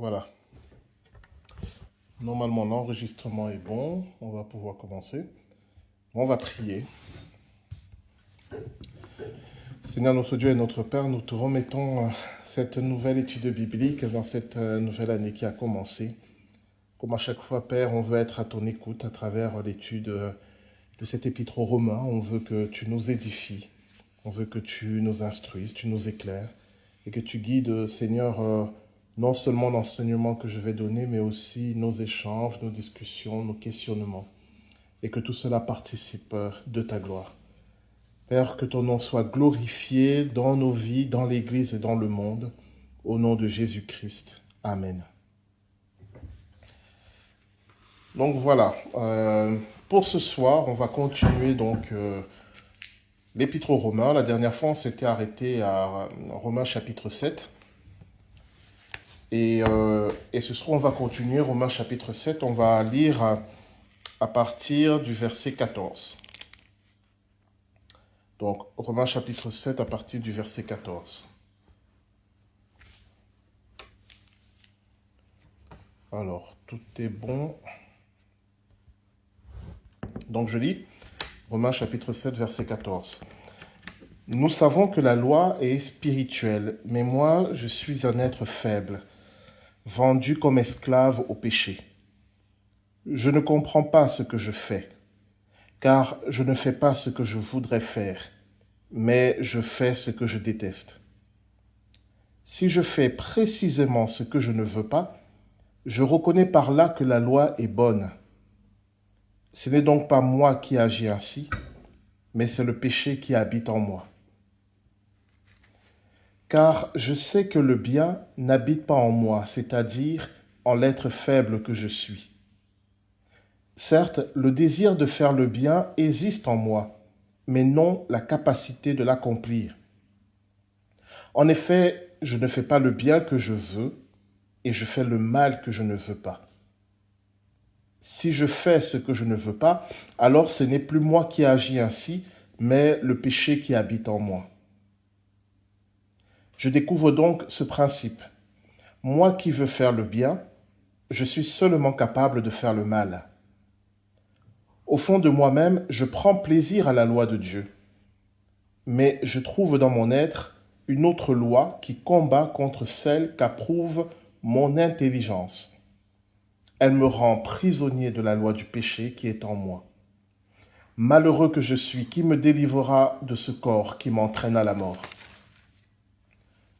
Voilà. Normalement, l'enregistrement est bon. On va pouvoir commencer. On va prier. Seigneur notre Dieu et notre Père, nous te remettons cette nouvelle étude biblique dans cette nouvelle année qui a commencé. Comme à chaque fois, Père, on veut être à ton écoute à travers l'étude de cet épître aux Romains. On veut que tu nous édifies. On veut que tu nous instruises, tu nous éclaires et que tu guides, Seigneur, non seulement l'enseignement que je vais donner, mais aussi nos échanges, nos discussions, nos questionnements, et que tout cela participe de ta gloire. Père, que ton nom soit glorifié dans nos vies, dans l'Église et dans le monde, au nom de Jésus-Christ. Amen. Donc voilà, pour ce soir, on va continuer donc l'Épître aux Romains. La dernière fois, on s'était arrêté à Romains chapitre 7. Et ce soir, on va continuer Romains chapitre 7. On va lire à partir du verset 14. Donc, Romains chapitre 7 à partir du verset 14. Alors, tout est bon. Donc, je lis Romains chapitre 7, verset 14. « Nous savons que la loi est spirituelle, mais moi, je suis un être faible, vendu comme esclave au péché. Je ne comprends pas ce que je fais, car je ne fais pas ce que je voudrais faire, mais je fais ce que je déteste. Si je fais précisément ce que je ne veux pas, je reconnais par là que la loi est bonne. Ce n'est donc pas moi qui agis ainsi, mais c'est le péché qui habite en moi. Car je sais que le bien n'habite pas en moi, c'est-à-dire en l'être faible que je suis. Certes, le désir de faire le bien existe en moi, mais non la capacité de l'accomplir. En effet, je ne fais pas le bien que je veux, et je fais le mal que je ne veux pas. Si je fais ce que je ne veux pas, alors ce n'est plus moi qui agis ainsi, mais le péché qui habite en moi. Je découvre donc ce principe. Moi qui veux faire le bien, je suis seulement capable de faire le mal. Au fond de moi-même, je prends plaisir à la loi de Dieu. Mais je trouve dans mon être une autre loi qui combat contre celle qu'approuve mon intelligence. Elle me rend prisonnier de la loi du péché qui est en moi. Malheureux que je suis, qui me délivrera de ce corps qui m'entraîne à la mort?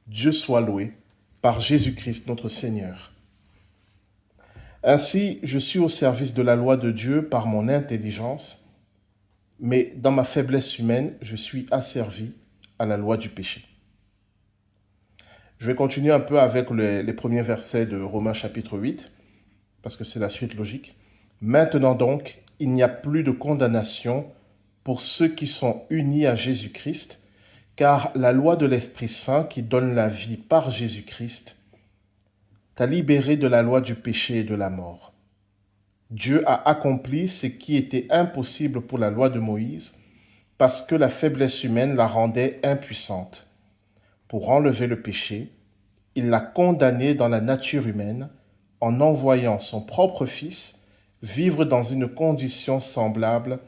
Dieu soit loué par Jésus-Christ notre Seigneur. Ainsi, je suis au service de la loi de Dieu par mon intelligence, mais dans ma faiblesse humaine, je suis asservi à la loi du péché. Je vais continuer un peu avec les premiers versets de Romains chapitre 8, parce que c'est la suite logique. Maintenant donc, il n'y a plus de condamnation pour ceux qui sont unis à Jésus-Christ, car la loi de l'Esprit Saint qui donne la vie par Jésus-Christ t'a libéré de la loi du péché et de la mort. Dieu a accompli ce qui était impossible pour la loi de Moïse, parce que la faiblesse humaine la rendait impuissante. Pour enlever le péché, il l'a condamné dans la nature humaine en envoyant son propre Fils vivre dans une condition semblable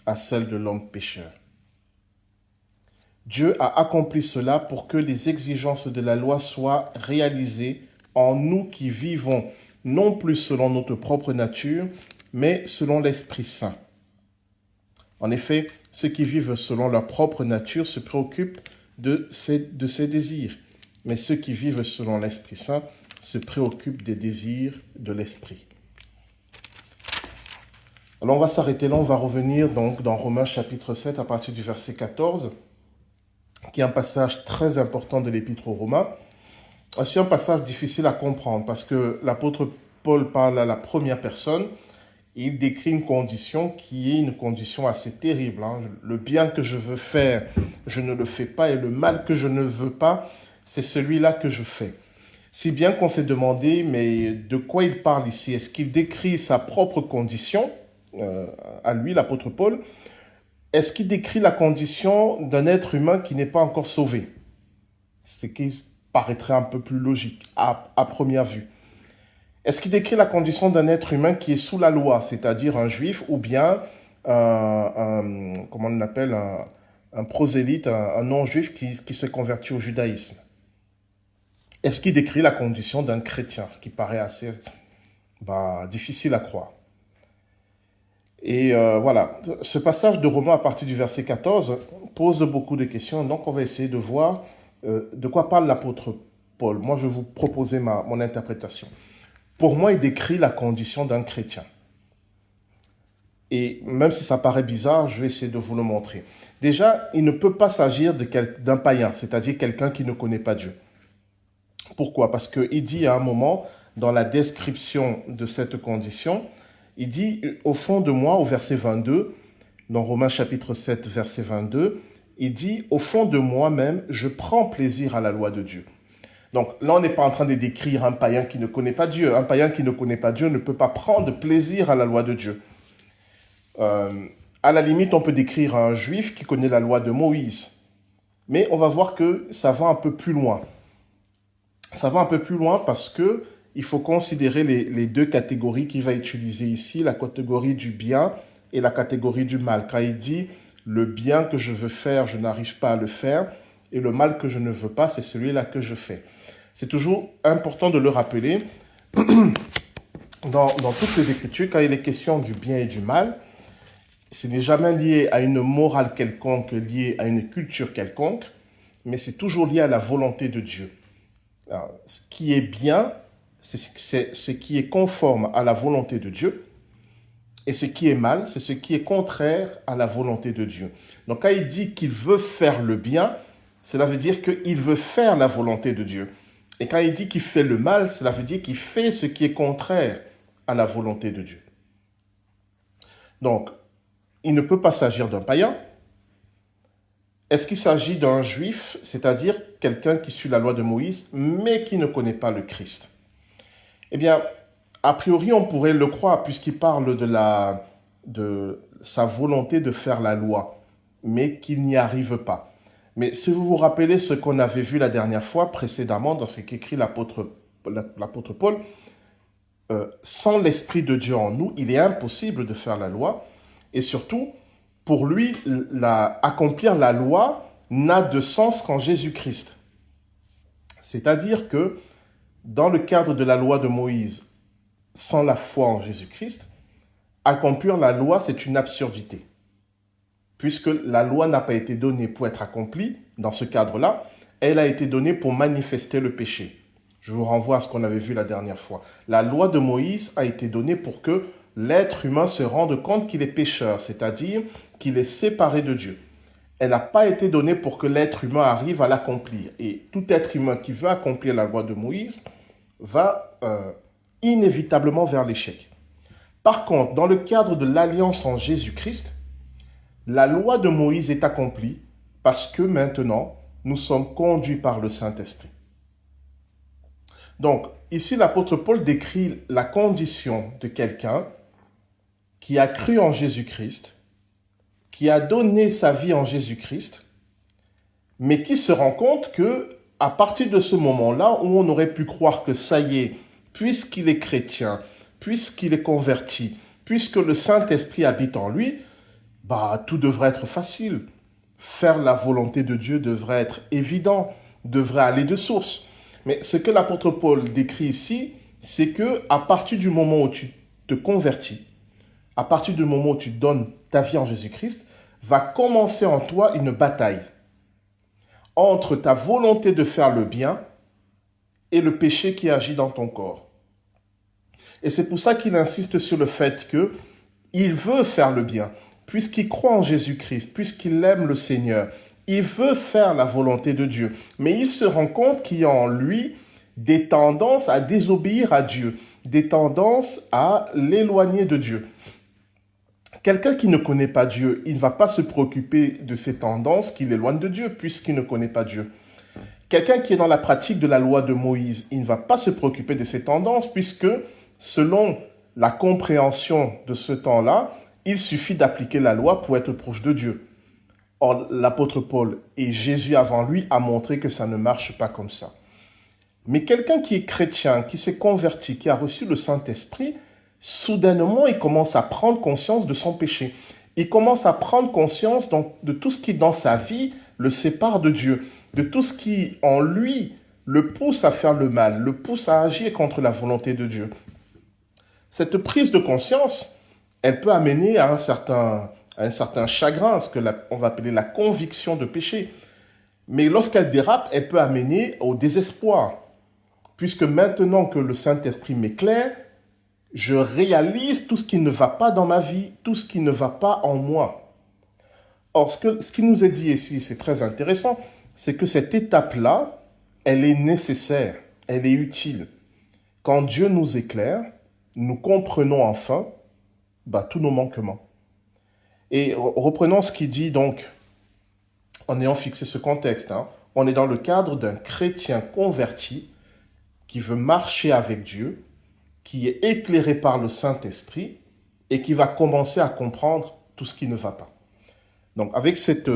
à celle de l'homme pécheur. Dieu a accompli cela pour que les exigences de la loi soient réalisées en nous qui vivons non plus selon notre propre nature, mais selon l'Esprit Saint. En effet, ceux qui vivent selon leur propre nature se préoccupent de ses désirs, mais ceux qui vivent selon l'Esprit Saint se préoccupent des désirs de l'Esprit. Alors on va s'arrêter là, on va revenir donc dans Romains chapitre 7 à partir du verset 14, qui est un passage très important de l'Épître aux Romains. C'est un passage difficile à comprendre parce que l'apôtre Paul parle à la première personne. Il décrit une condition qui est une condition assez terrible. Le bien que je veux faire, je ne le fais pas, et le mal que je ne veux pas, c'est celui-là que je fais. Si bien qu'on s'est demandé, mais de quoi il parle ici? Est-ce qu'il décrit sa propre condition, à lui, l'apôtre Paul? Est-ce qu'il décrit la condition d'un être humain qui n'est pas encore sauvé? Ce qui paraîtrait un peu plus logique à première vue. Est-ce qu'il décrit la condition d'un être humain qui est sous la loi, c'est-à-dire un juif, ou bien comment on appelle, un prosélyte, un non-juif qui se convertit au judaïsme? Est-ce qu'il décrit la condition d'un chrétien, ce qui paraît assez difficile à croire? Et voilà, ce passage de Romains à partir du verset 14 pose beaucoup de questions, donc on va essayer de voir de quoi parle l'apôtre Paul. Moi, je vais vous proposer mon interprétation. Pour moi, il décrit la condition d'un chrétien. Et même si ça paraît bizarre, je vais essayer de vous le montrer. Déjà, il ne peut pas s'agir d'un païen, c'est-à-dire quelqu'un qui ne connaît pas Dieu. Pourquoi? Parce qu'il dit à un moment, dans la description de cette condition, il dit, au fond de moi, au verset 22, dans Romains chapitre 7, verset 22, il dit, au fond de moi-même, je prends plaisir à la loi de Dieu. Donc là, on n'est pas en train de décrire un païen qui ne connaît pas Dieu. Un païen qui ne connaît pas Dieu ne peut pas prendre plaisir à la loi de Dieu. À la limite, on peut décrire un juif qui connaît la loi de Moïse. Mais on va voir que ça va un peu plus loin. Ça va un peu plus loin parce que il faut considérer les deux catégories qu'il va utiliser ici, la catégorie du bien et la catégorie du mal. Quand il dit le bien que je veux faire, je n'arrive pas à le faire, et le mal que je ne veux pas, c'est celui-là que je fais. C'est toujours important de le rappeler. Dans toutes les Écritures, quand il est question du bien et du mal, ce n'est jamais lié à une morale quelconque, lié à une culture quelconque, mais c'est toujours lié à la volonté de Dieu. Alors, ce qui est bien, c'est ce qui est conforme à la volonté de Dieu, et ce qui est mal, c'est ce qui est contraire à la volonté de Dieu. Donc quand il dit qu'il veut faire le bien, cela veut dire qu'il veut faire la volonté de Dieu. Et quand il dit qu'il fait le mal, cela veut dire qu'il fait ce qui est contraire à la volonté de Dieu. Donc, il ne peut pas s'agir d'un païen. Est-ce qu'il s'agit d'un juif, c'est-à-dire quelqu'un qui suit la loi de Moïse, mais qui ne connaît pas le Christ? Eh bien, a priori, on pourrait le croire, puisqu'il parle de sa volonté de faire la loi, mais qu'il n'y arrive pas. Mais si vous vous rappelez ce qu'on avait vu la dernière fois, précédemment, dans ce qu'écrit l'apôtre Paul, sans l'Esprit de Dieu en nous, il est impossible de faire la loi. Et surtout, pour lui, accomplir la loi n'a de sens qu'en Jésus-Christ. C'est-à-dire que, dans le cadre de la loi de Moïse, sans la foi en Jésus-Christ, accomplir la loi, c'est une absurdité. Puisque la loi n'a pas été donnée pour être accomplie, dans ce cadre-là, elle a été donnée pour manifester le péché. Je vous renvoie à ce qu'on avait vu la dernière fois. La loi de Moïse a été donnée pour que l'être humain se rende compte qu'il est pécheur, c'est-à-dire qu'il est séparé de Dieu. Elle n'a pas été donnée pour que l'être humain arrive à l'accomplir. Et tout être humain qui veut accomplir la loi de Moïse va inévitablement vers l'échec. Par contre, dans le cadre de l'alliance en Jésus-Christ, la loi de Moïse est accomplie parce que maintenant, nous sommes conduits par le Saint-Esprit. Donc, ici, l'apôtre Paul décrit la condition de quelqu'un qui a cru en Jésus-Christ, qui a donné sa vie en Jésus-Christ, mais qui se rend compte que, à partir de ce moment-là, où on aurait pu croire que ça y est, puisqu'il est chrétien, puisqu'il est converti, puisque le Saint-Esprit habite en lui, tout devrait être facile. Faire la volonté de Dieu devrait être évident, devrait aller de source. Mais ce que l'apôtre Paul décrit ici, c'est que à partir du moment où tu te convertis, à partir du moment où tu donnes ta vie en Jésus-Christ, va commencer en toi une bataille entre ta volonté de faire le bien et le péché qui agit dans ton corps. Et c'est pour ça qu'il insiste sur le fait qu'il veut faire le bien. Puisqu'il croit en Jésus-Christ, puisqu'il aime le Seigneur, il veut faire la volonté de Dieu. Mais il se rend compte qu'il y a en lui des tendances à désobéir à Dieu, des tendances à l'éloigner de Dieu. Quelqu'un qui ne connaît pas Dieu, il ne va pas se préoccuper de ces tendances qui l'éloignent de Dieu, puisqu'il ne connaît pas Dieu. Quelqu'un qui est dans la pratique de la loi de Moïse, il ne va pas se préoccuper de ces tendances, puisque selon la compréhension de ce temps-là, il suffit d'appliquer la loi pour être proche de Dieu. Or, l'apôtre Paul et Jésus avant lui a montré que ça ne marche pas comme ça. Mais quelqu'un qui est chrétien, qui s'est converti, qui a reçu le Saint-Esprit, soudainement, il commence à prendre conscience de son péché. Il commence à prendre conscience de tout ce qui, dans sa vie, le sépare de Dieu, de tout ce qui, en lui, le pousse à faire le mal, le pousse à agir contre la volonté de Dieu. Cette prise de conscience, elle peut amener à un certain chagrin, ce qu'on va appeler la conviction de péché. Mais lorsqu'elle dérape, elle peut amener au désespoir. Puisque maintenant que le Saint-Esprit m'éclaire, je réalise tout ce qui ne va pas dans ma vie, tout ce qui ne va pas en moi. Or, ce qui nous est dit ici, c'est très intéressant, c'est que cette étape-là, elle est nécessaire, elle est utile. Quand Dieu nous éclaire, nous comprenons enfin tous nos manquements. Et reprenons ce qu'il dit donc, en ayant fixé ce contexte. On est dans le cadre d'un chrétien converti qui veut marcher avec Dieu, qui est éclairé par le Saint-Esprit et qui va commencer à comprendre tout ce qui ne va pas. Donc, avec cette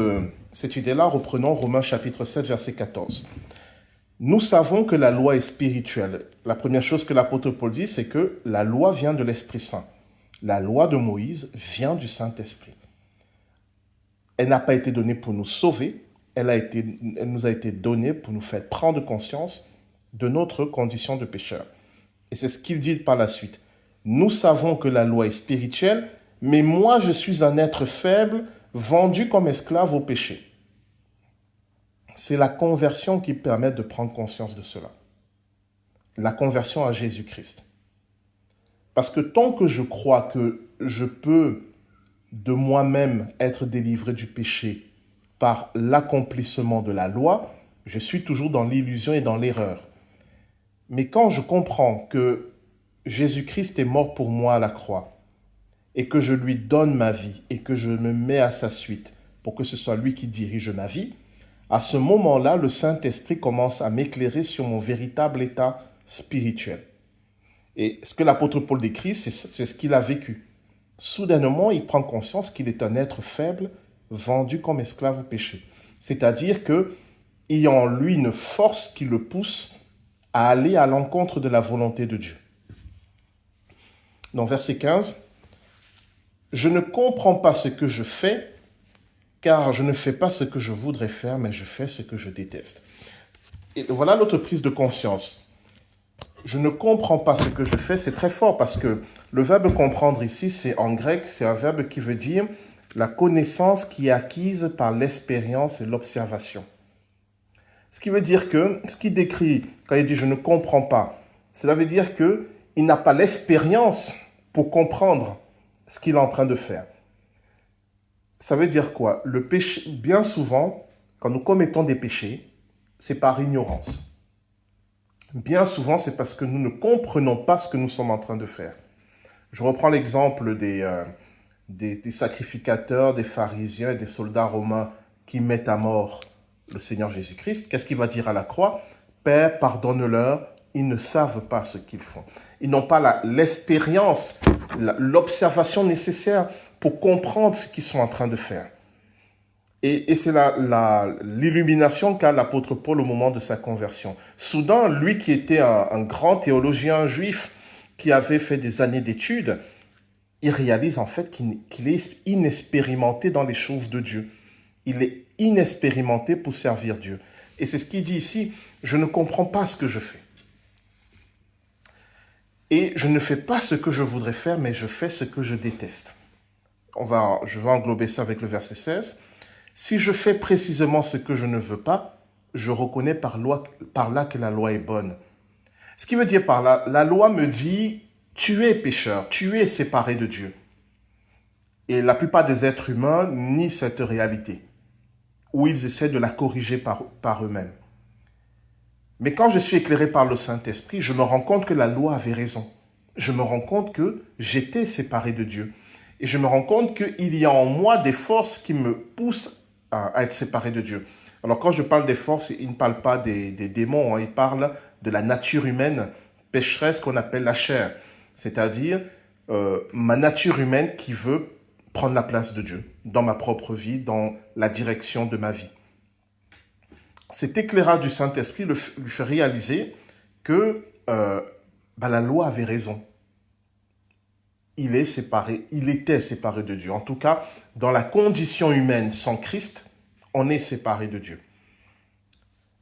idée-là, reprenons Romains chapitre 7, verset 14. Nous savons que la loi est spirituelle. La première chose que l'apôtre Paul dit, c'est que la loi vient de l'Esprit Saint. La loi de Moïse vient du Saint-Esprit. Elle n'a pas été donnée pour nous sauver, elle nous a été donnée pour nous faire prendre conscience de notre condition de pécheur. Et c'est ce qu'il dit par la suite. Nous savons que la loi est spirituelle, mais moi je suis un être faible, vendu comme esclave au péché. C'est la conversion qui permet de prendre conscience de cela. La conversion à Jésus-Christ. Parce que tant que je crois que je peux de moi-même être délivré du péché par l'accomplissement de la loi, je suis toujours dans l'illusion et dans l'erreur. Mais quand je comprends que Jésus-Christ est mort pour moi à la croix et que je lui donne ma vie et que je me mets à sa suite pour que ce soit lui qui dirige ma vie, à ce moment-là, le Saint-Esprit commence à m'éclairer sur mon véritable état spirituel. Et ce que l'apôtre Paul décrit, c'est ce qu'il a vécu. Soudainement, il prend conscience qu'il est un être faible, vendu comme esclave au péché. C'est-à-dire qu'il y a en lui une force qui le pousse à aller à l'encontre de la volonté de Dieu. Dans verset 15, « Je ne comprends pas ce que je fais, car je ne fais pas ce que je voudrais faire, mais je fais ce que je déteste. » Et voilà l'autre prise de conscience. Je ne comprends pas ce que je fais, c'est très fort parce que le verbe comprendre ici, c'est en grec, c'est un verbe qui veut dire la connaissance qui est acquise par l'expérience et l'observation. Ce qui veut dire que, ce qu'il décrit quand il dit je ne comprends pas, cela veut dire qu'il n'a pas l'expérience pour comprendre ce qu'il est en train de faire. Ça veut dire quoi? Le péché, bien souvent, quand nous commettons des péchés, c'est par ignorance. Bien souvent, c'est parce que nous ne comprenons pas ce que nous sommes en train de faire. Je reprends l'exemple des sacrificateurs, des pharisiens et des soldats romains qui mettent à mort le Seigneur Jésus-Christ. Qu'est-ce qu'il va dire à la croix? Père, pardonne-leur, ils ne savent pas ce qu'ils font. Ils n'ont pas l'expérience, l'observation nécessaire pour comprendre ce qu'ils sont en train de faire. Et c'est l'illumination qu'a l'apôtre Paul au moment de sa conversion. Soudain, lui qui était un grand théologien juif, qui avait fait des années d'études, il réalise en fait qu'il est inexpérimenté dans les choses de Dieu. Il est inexpérimenté pour servir Dieu. Et c'est ce qu'il dit ici, je ne comprends pas ce que je fais. Et je ne fais pas ce que je voudrais faire, mais je fais ce que je déteste. Je vais englober ça avec le verset 16. Si je fais précisément ce que je ne veux pas, je reconnais par là que la loi est bonne. Ce qui veut dire par là, la loi me dit, tu es pécheur, tu es séparé de Dieu. Et la plupart des êtres humains nient cette réalité, ou ils essaient de la corriger par eux-mêmes. Mais quand je suis éclairé par le Saint-Esprit, je me rends compte que la loi avait raison. Je me rends compte que j'étais séparé de Dieu. Et je me rends compte qu'il y a en moi des forces qui me poussent à être séparé de Dieu. Alors quand je parle des forces, il ne parle pas des démons, il parle de la nature humaine pécheresse qu'on appelle la chair. C'est-à-dire ma nature humaine qui veut prendre la place de Dieu dans ma propre vie, dans la direction de ma vie. Cet éclairage du Saint-Esprit lui fait réaliser que la loi avait raison. Il était séparé de Dieu. En tout cas, dans la condition humaine sans Christ, on est séparé de Dieu.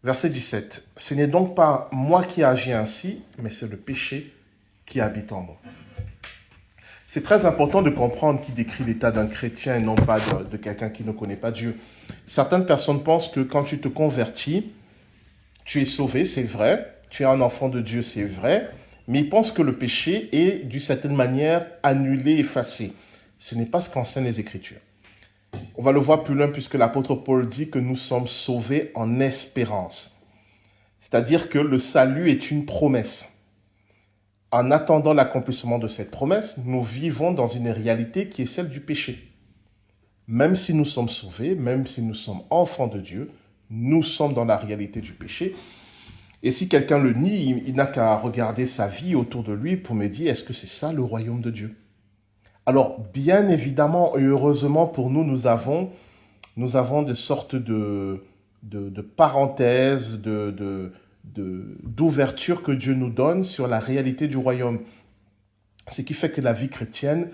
Verset 17. Ce n'est donc pas moi qui agis ainsi, mais c'est le péché qui habite en moi. C'est très important de comprendre qui décrit l'état d'un chrétien et non pas de quelqu'un qui ne connaît pas Dieu. Certaines personnes pensent que quand tu te convertis, tu es sauvé, c'est vrai, tu es un enfant de Dieu, c'est vrai, mais ils pensent que le péché est d'une certaine manière annulé, effacé. Ce n'est pas ce qu'enseignent les Écritures. On va le voir plus loin puisque l'apôtre Paul dit que nous sommes sauvés en espérance. C'est-à-dire que le salut est une promesse. En attendant l'accomplissement de cette promesse, nous vivons dans une réalité qui est celle du péché. Même si nous sommes sauvés, même si nous sommes enfants de Dieu, nous sommes dans la réalité du péché. Et si quelqu'un le nie, il n'a qu'à regarder sa vie autour de lui pour me dire, est-ce que c'est ça le royaume de Dieu? Alors, bien évidemment et heureusement pour nous, nous avons des sortes de parenthèses, d'ouverture que Dieu nous donne sur la réalité du royaume. Ce qui fait que la vie chrétienne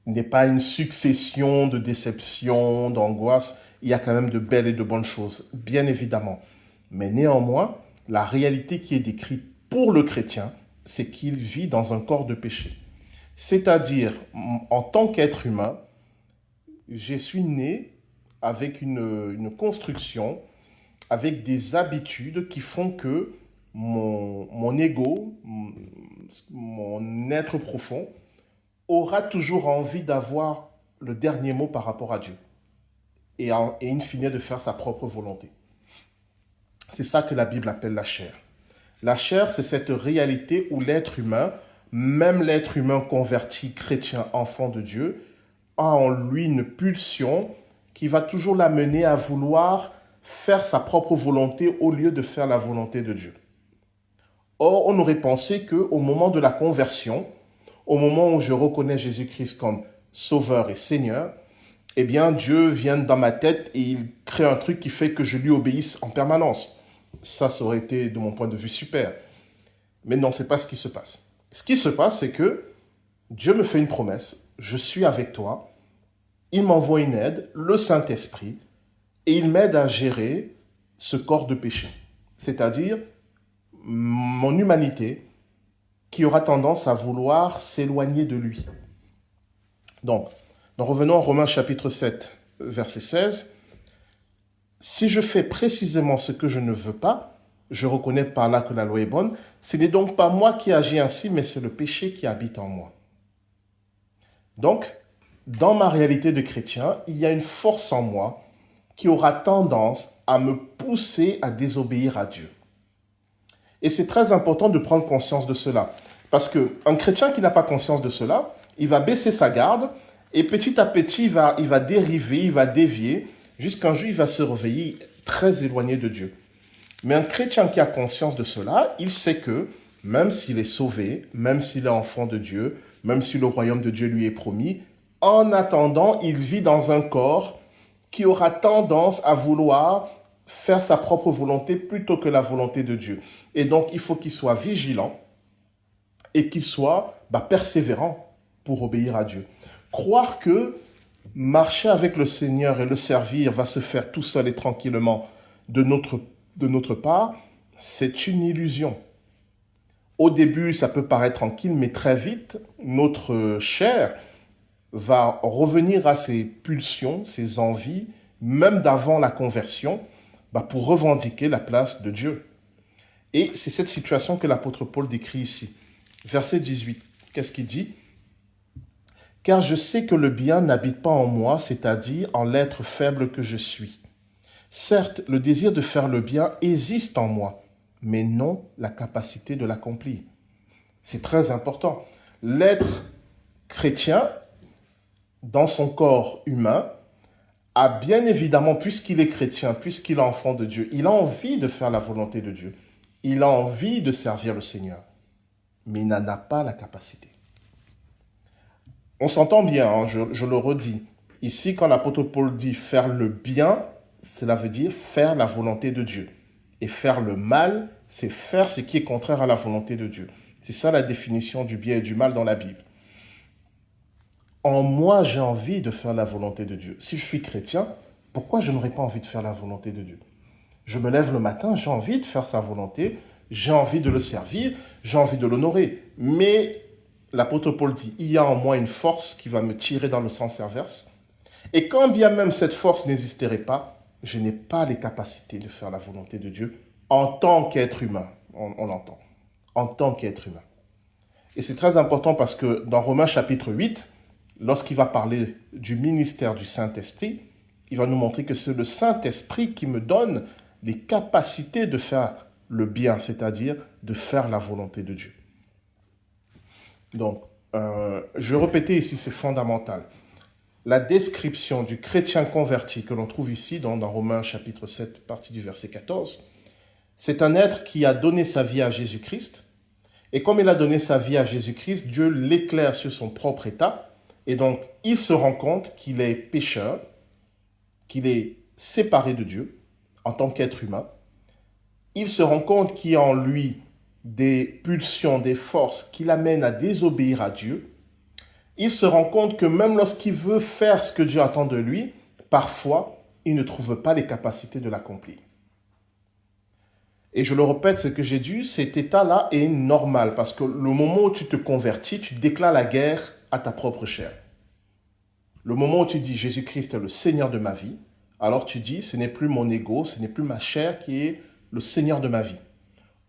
n'est pas une succession de déceptions, d'angoisses. Il y a quand même de belles et de bonnes choses, bien évidemment. Mais néanmoins, la réalité qui est décrite pour le chrétien, c'est qu'il vit dans un corps de péché. C'est-à-dire, en tant qu'être humain, je suis né avec une construction, avec des habitudes qui font que mon ego, mon être profond, aura toujours envie d'avoir le dernier mot par rapport à Dieu. Et in fine de faire sa propre volonté. C'est ça que la Bible appelle la chair. La chair, c'est cette réalité où l'être humain, même l'être humain converti, chrétien, enfant de Dieu, a en lui une pulsion qui va toujours l'amener à vouloir faire sa propre volonté au lieu de faire la volonté de Dieu. Or, on aurait pensé qu'au moment de la conversion, au moment où je reconnais Jésus-Christ comme Sauveur et Seigneur, eh bien, Dieu vient dans ma tête et il crée un truc qui fait que je lui obéisse en permanence. Ça aurait été, de mon point de vue, super. Mais non, ce n'est pas ce qui se passe. Ce qui se passe, c'est que Dieu me fait une promesse. Je suis avec toi. Il m'envoie une aide, le Saint-Esprit, et il m'aide à gérer ce corps de péché. C'est-à-dire mon humanité qui aura tendance à vouloir s'éloigner de lui. Donc, revenons à Romains chapitre 7, verset 16. Si je fais précisément ce que je ne veux pas, je reconnais par là que la loi est bonne. Ce n'est donc pas moi qui agis ainsi, mais c'est le péché qui habite en moi. Donc, dans ma réalité de chrétien, il y a une force en moi qui aura tendance à me pousser à désobéir à Dieu. Et c'est très important de prendre conscience de cela. Parce qu'un chrétien qui n'a pas conscience de cela, il va baisser sa garde et petit à petit, il va dériver, il va dévier, jusqu'un jour, il va se réveiller très éloigné de Dieu. Mais un chrétien qui a conscience de cela, il sait que même s'il est sauvé, même s'il est enfant de Dieu, même si le royaume de Dieu lui est promis, en attendant, il vit dans un corps qui aura tendance à vouloir faire sa propre volonté plutôt que la volonté de Dieu. Et donc, il faut qu'il soit vigilant et qu'il soit persévérant pour obéir à Dieu. Croire que marcher avec le Seigneur et le servir va se faire tout seul et tranquillement de notre part, c'est une illusion. Au début, ça peut paraître tranquille, mais très vite, notre chair va revenir à ses pulsions, ses envies, même d'avant la conversion, pour revendiquer la place de Dieu. Et c'est cette situation que l'apôtre Paul décrit ici. Verset 18, qu'est-ce qu'il dit? « Car je sais que le bien n'habite pas en moi, c'est-à-dire en l'être faible que je suis. Certes, le désir de faire le bien existe en moi, mais non la capacité de l'accomplir. » C'est très important. L'être chrétien, dans son corps humain, a bien évidemment, puisqu'il est chrétien, puisqu'il est enfant de Dieu, il a envie de faire la volonté de Dieu. Il a envie de servir le Seigneur, mais il n'en a pas la capacité. On s'entend bien, hein, je le redis. Ici, quand l'apôtre Paul dit faire le bien, cela veut dire faire la volonté de Dieu. Et faire le mal, c'est faire ce qui est contraire à la volonté de Dieu. C'est ça la définition du bien et du mal dans la Bible. En moi, j'ai envie de faire la volonté de Dieu. Si je suis chrétien, pourquoi je n'aurais pas envie de faire la volonté de Dieu? Je me lève le matin, j'ai envie de faire sa volonté, j'ai envie de le servir, j'ai envie de l'honorer. Mais l'apôtre Paul dit, il y a en moi une force qui va me tirer dans le sens inverse. Et quand bien même cette force n'existerait pas, je n'ai pas les capacités de faire la volonté de Dieu en tant qu'être humain. On l'entend. En tant qu'être humain. Et c'est très important parce que dans Romains chapitre 8, lorsqu'il va parler du ministère du Saint-Esprit, il va nous montrer que c'est le Saint-Esprit qui me donne les capacités de faire le bien, c'est-à-dire de faire la volonté de Dieu. Donc, je vais répéter ici, c'est fondamental. La description du chrétien converti que l'on trouve ici dans Romains chapitre 7, partie du verset 14, c'est un être qui a donné sa vie à Jésus-Christ. Et comme il a donné sa vie à Jésus-Christ, Dieu l'éclaire sur son propre état. Et donc, il se rend compte qu'il est pécheur, qu'il est séparé de Dieu en tant qu'être humain. Il se rend compte qu'il y a en lui des pulsions, des forces qui l'amènent à désobéir à Dieu. Il se rend compte que même lorsqu'il veut faire ce que Dieu attend de lui, parfois, il ne trouve pas les capacités de l'accomplir. Et je le répète, ce que j'ai dit, cet état-là est normal parce que le moment où tu te convertis, tu déclares la guerre à ta propre chair. Le moment où tu dis Jésus-Christ est le Seigneur de ma vie, alors tu dis ce n'est plus mon ego, ce n'est plus ma chair qui est le Seigneur de ma vie.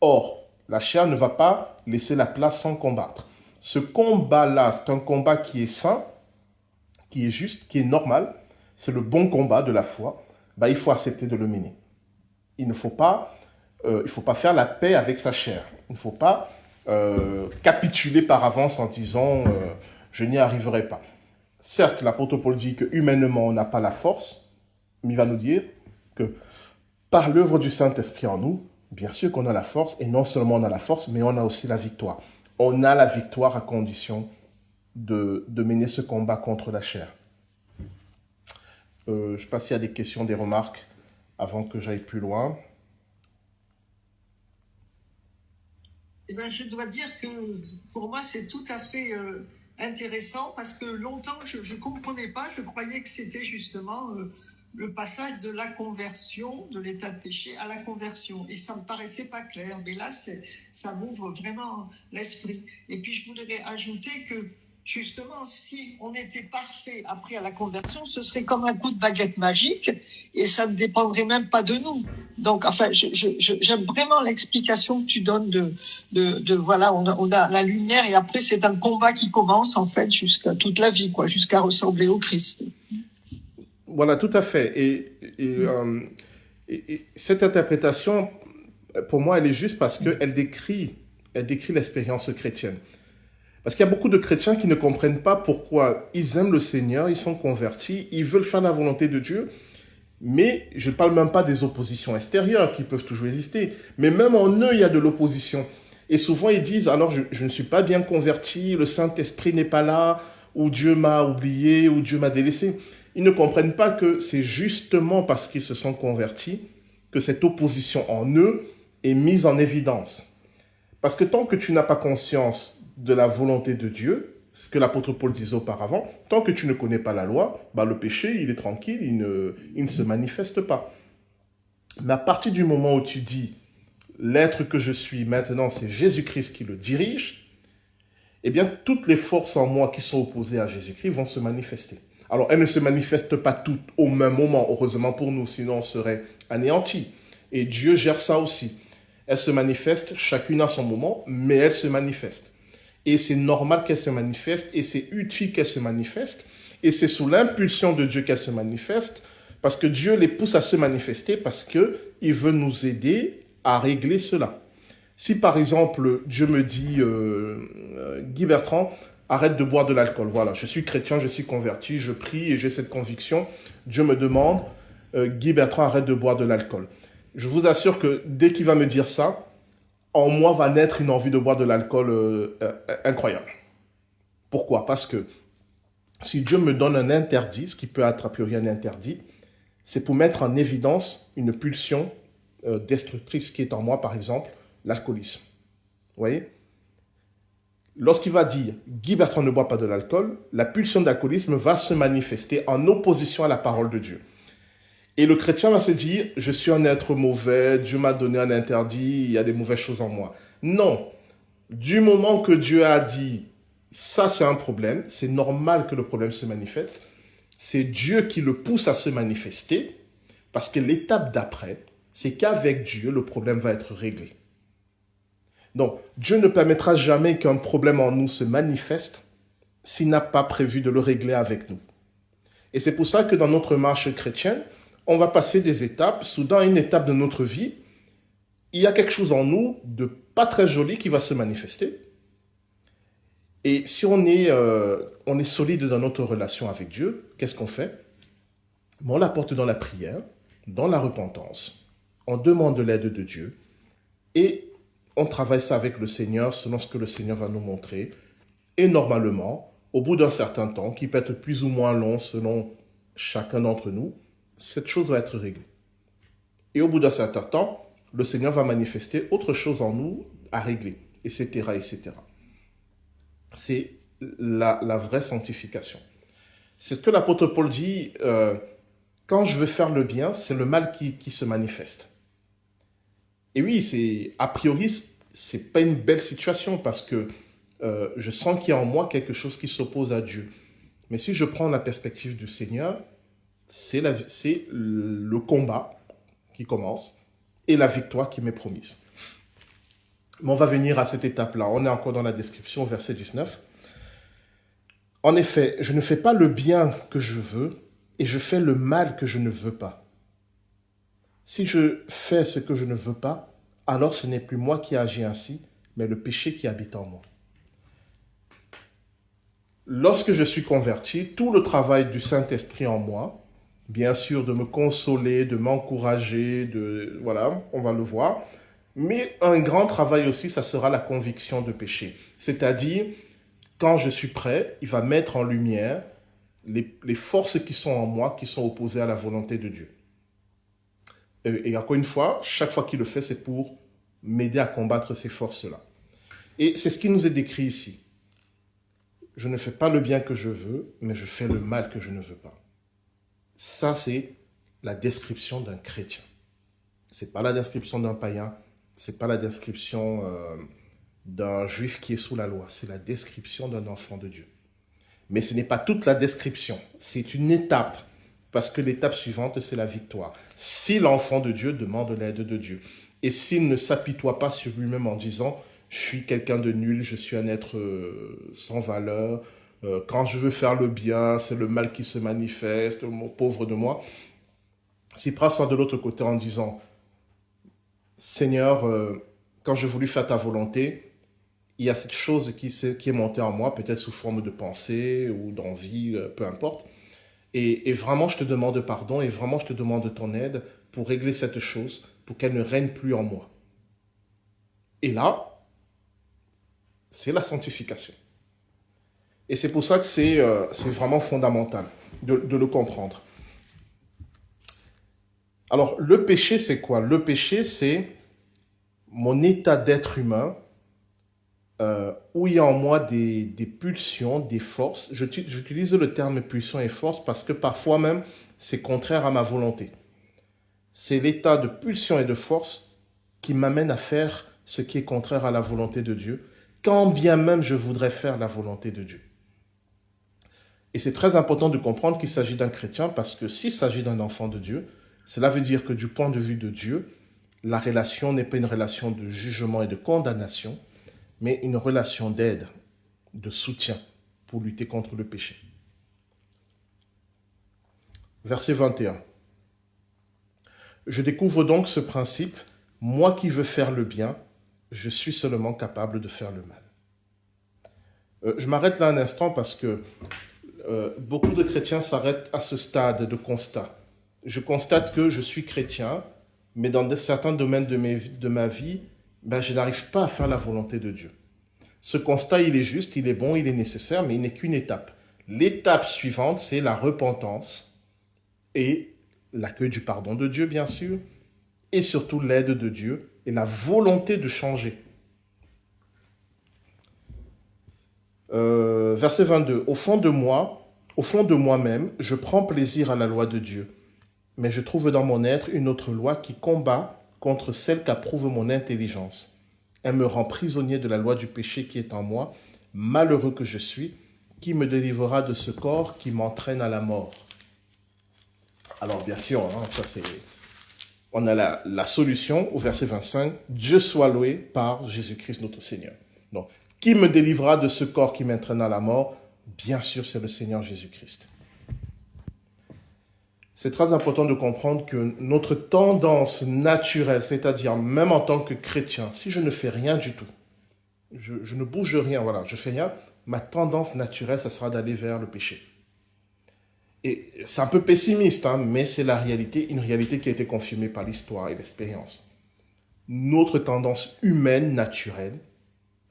Or, la chair ne va pas laisser la place sans combattre. Ce combat-là, c'est un combat qui est sain, qui est juste, qui est normal. C'est le bon combat de la foi. Il faut accepter de le mener. Il ne faut pas faire la paix avec sa chair. Il ne faut pas capituler par avance en disant je n'y arriverai pas. Certes, l'apôtre Paul dit que humainement on n'a pas la force, mais il va nous dire que par l'œuvre du Saint-Esprit en nous, bien sûr qu'on a la force, et non seulement on a la force, mais on a aussi la victoire. On a la victoire à condition de mener ce combat contre la chair. Je ne sais pas s'il y a des questions, des remarques, avant que j'aille plus loin. Eh bien, je dois dire que pour moi, c'est tout à fait intéressant parce que longtemps, je ne comprenais pas. Je croyais que c'était justement le passage de la conversion, de l'état de péché à la conversion. Et ça ne me paraissait pas clair. Mais là, ça m'ouvre vraiment l'esprit. Et puis, je voudrais ajouter que justement, si on était parfait après à la conversion, ce serait comme un coup de baguette magique et ça ne dépendrait même pas de nous. Donc, enfin, j'aime vraiment l'explication que tu donnes de voilà, on a la lumière et après c'est un combat qui commence en fait jusqu'à toute la vie, quoi, jusqu'à ressembler au Christ. Voilà, tout à fait. Et cette interprétation, pour moi, elle est juste parce qu'elle décrit l'expérience chrétienne. Parce qu'il y a beaucoup de chrétiens qui ne comprennent pas pourquoi ils aiment le Seigneur, ils sont convertis, ils veulent faire la volonté de Dieu, mais je ne parle même pas des oppositions extérieures qui peuvent toujours exister, mais même en eux, il y a de l'opposition. Et souvent, ils disent, alors je ne suis pas bien converti, le Saint-Esprit n'est pas là, ou Dieu m'a oublié, ou Dieu m'a délaissé. Ils ne comprennent pas que c'est justement parce qu'ils se sont convertis que cette opposition en eux est mise en évidence. Parce que tant que tu n'as pas conscience de la volonté de Dieu, ce que l'apôtre Paul disait auparavant, tant que tu ne connais pas la loi, le péché, il est tranquille, il ne se manifeste pas. Mais à partir du moment où tu dis, l'être que je suis maintenant, c'est Jésus-Christ qui le dirige, eh bien, toutes les forces en moi qui sont opposées à Jésus-Christ vont se manifester. Alors, elles ne se manifestent pas toutes au même moment, heureusement pour nous, sinon on serait anéantis. Et Dieu gère ça aussi. Elles se manifestent, chacune à son moment, mais elles se manifestent. Et c'est normal qu'elles se manifestent, et c'est utile qu'elles se manifestent, et c'est sous l'impulsion de Dieu qu'elles se manifestent, parce que Dieu les pousse à se manifester, parce qu'il veut nous aider à régler cela. Si par exemple, Dieu me dit, Guy Bertrand, arrête de boire de l'alcool, voilà, je suis chrétien, je suis converti, je prie et j'ai cette conviction, Dieu me demande, Guy Bertrand, arrête de boire de l'alcool. Je vous assure que dès qu'il va me dire ça, en moi va naître une envie de boire de l'alcool incroyable. Pourquoi? Parce que si Dieu me donne un interdit, ce qui peut être a priori un interdit, c'est pour mettre en évidence une pulsion destructrice qui est en moi, par exemple, l'alcoolisme. Vous voyez? Lorsqu'il va dire « Guy Bertrand ne boit pas de l'alcool », la pulsion d'alcoolisme va se manifester en opposition à la parole de Dieu. Et le chrétien va se dire « Je suis un être mauvais, Dieu m'a donné un interdit, il y a des mauvaises choses en moi. » Non. Du moment que Dieu a dit « Ça, c'est un problème, c'est normal que le problème se manifeste », c'est Dieu qui le pousse à se manifester, parce que l'étape d'après, c'est qu'avec Dieu, le problème va être réglé. Donc, Dieu ne permettra jamais qu'un problème en nous se manifeste s'il n'a pas prévu de le régler avec nous. Et c'est pour ça que dans notre marche chrétienne, on va passer des étapes. Soudain, à une étape de notre vie, il y a quelque chose en nous de pas très joli qui va se manifester. Et si on est solide dans notre relation avec Dieu, qu'est-ce qu'on fait? On l'apporte dans la prière, dans la repentance. On demande l'aide de Dieu et on travaille ça avec le Seigneur selon ce que le Seigneur va nous montrer. Et normalement, au bout d'un certain temps, qui peut être plus ou moins long selon chacun d'entre nous, cette chose va être réglée. Et au bout d'un certain temps, le Seigneur va manifester autre chose en nous à régler, etc., etc. C'est la vraie sanctification. C'est ce que l'apôtre Paul dit, quand je veux faire le bien, c'est le mal qui se manifeste. Et oui, a priori, c'est pas une belle situation parce que je sens qu'il y a en moi quelque chose qui s'oppose à Dieu. Mais si je prends la perspective du Seigneur, c'est le combat qui commence et la victoire qui m'est promise. Mais on va venir à cette étape-là. On est encore dans la description, verset 19. En effet, je ne fais pas le bien que je veux et je fais le mal que je ne veux pas. Si je fais ce que je ne veux pas, alors ce n'est plus moi qui agis ainsi, mais le péché qui habite en moi. Lorsque je suis converti, tout le travail du Saint-Esprit en moi, bien sûr de me consoler, de m'encourager, voilà, on va le voir, mais un grand travail aussi, ça sera la conviction de péché. C'est-à-dire, quand je suis prêt, il va mettre en lumière les forces qui sont en moi, qui sont opposées à la volonté de Dieu. Et encore une fois, chaque fois qu'il le fait, c'est pour m'aider à combattre ces forces-là. Et c'est ce qui nous est décrit ici. Je ne fais pas le bien que je veux, mais je fais le mal que je ne veux pas. Ça, c'est la description d'un chrétien. Ce n'est pas la description d'un païen, ce n'est pas la description d'un juif qui est sous la loi, c'est la description d'un enfant de Dieu. Mais ce n'est pas toute la description, c'est une étape. Parce que l'étape suivante, c'est la victoire. Si l'enfant de Dieu demande l'aide de Dieu, et s'il ne s'apitoie pas sur lui-même en disant « je suis quelqu'un de nul, je suis un être sans valeur, quand je veux faire le bien, c'est le mal qui se manifeste, mon pauvre de moi », s'il prend ça de l'autre côté en disant « Seigneur, quand j'ai voulu faire ta volonté, il y a cette chose qui est montée en moi, peut-être sous forme de pensée ou d'envie, peu importe. Et vraiment, je te demande pardon et vraiment, je te demande ton aide pour régler cette chose, pour qu'elle ne règne plus en moi. » Et là, c'est la sanctification. Et c'est pour ça que c'est vraiment fondamental de le comprendre. Alors, le péché, c'est quoi? Le péché, c'est mon état d'être humain où il y a en moi des pulsions, des forces. J'utilise le terme pulsion et force parce que parfois même, c'est contraire à ma volonté. C'est l'état de pulsion et de force qui m'amène à faire ce qui est contraire à la volonté de Dieu, quand bien même je voudrais faire la volonté de Dieu. Et c'est très important de comprendre qu'il s'agit d'un chrétien parce que s'il s'agit d'un enfant de Dieu, cela veut dire que du point de vue de Dieu, la relation n'est pas une relation de jugement et de condamnation, mais une relation d'aide, de soutien pour lutter contre le péché. Verset 21. Je découvre donc ce principe, moi qui veux faire le bien, je suis seulement capable de faire le mal. Je m'arrête là un instant parce que beaucoup de chrétiens s'arrêtent à ce stade de constat. Je constate que je suis chrétien, mais dans certains domaines de ma vie, je n'arrive pas à faire la volonté de Dieu. Ce constat, il est juste, il est bon, il est nécessaire, mais il n'est qu'une étape. L'étape suivante, c'est la repentance et l'accueil du pardon de Dieu, bien sûr, et surtout l'aide de Dieu et la volonté de changer. Verset 22. Au fond de moi-même, je prends plaisir à la loi de Dieu. Mais je trouve dans mon être une autre loi qui combat contre celle qu'approuve mon intelligence. Elle me rend prisonnier de la loi du péché qui est en moi. Malheureux que je suis, qui me délivrera de ce corps qui m'entraîne à la mort? Alors bien sûr, on a la solution au verset 25. Dieu soit loué par Jésus-Christ notre Seigneur. Donc, qui me délivrera de ce corps qui m'entraîne à la mort? Bien sûr, c'est le Seigneur Jésus-Christ. C'est très important de comprendre que notre tendance naturelle, c'est-à-dire même en tant que chrétien, si je ne fais rien du tout, je ne bouge rien, voilà, je fais rien, ma tendance naturelle, ça sera d'aller vers le péché. Et c'est un peu pessimiste, mais c'est la réalité, une réalité qui a été confirmée par l'histoire et l'expérience. Notre tendance humaine naturelle,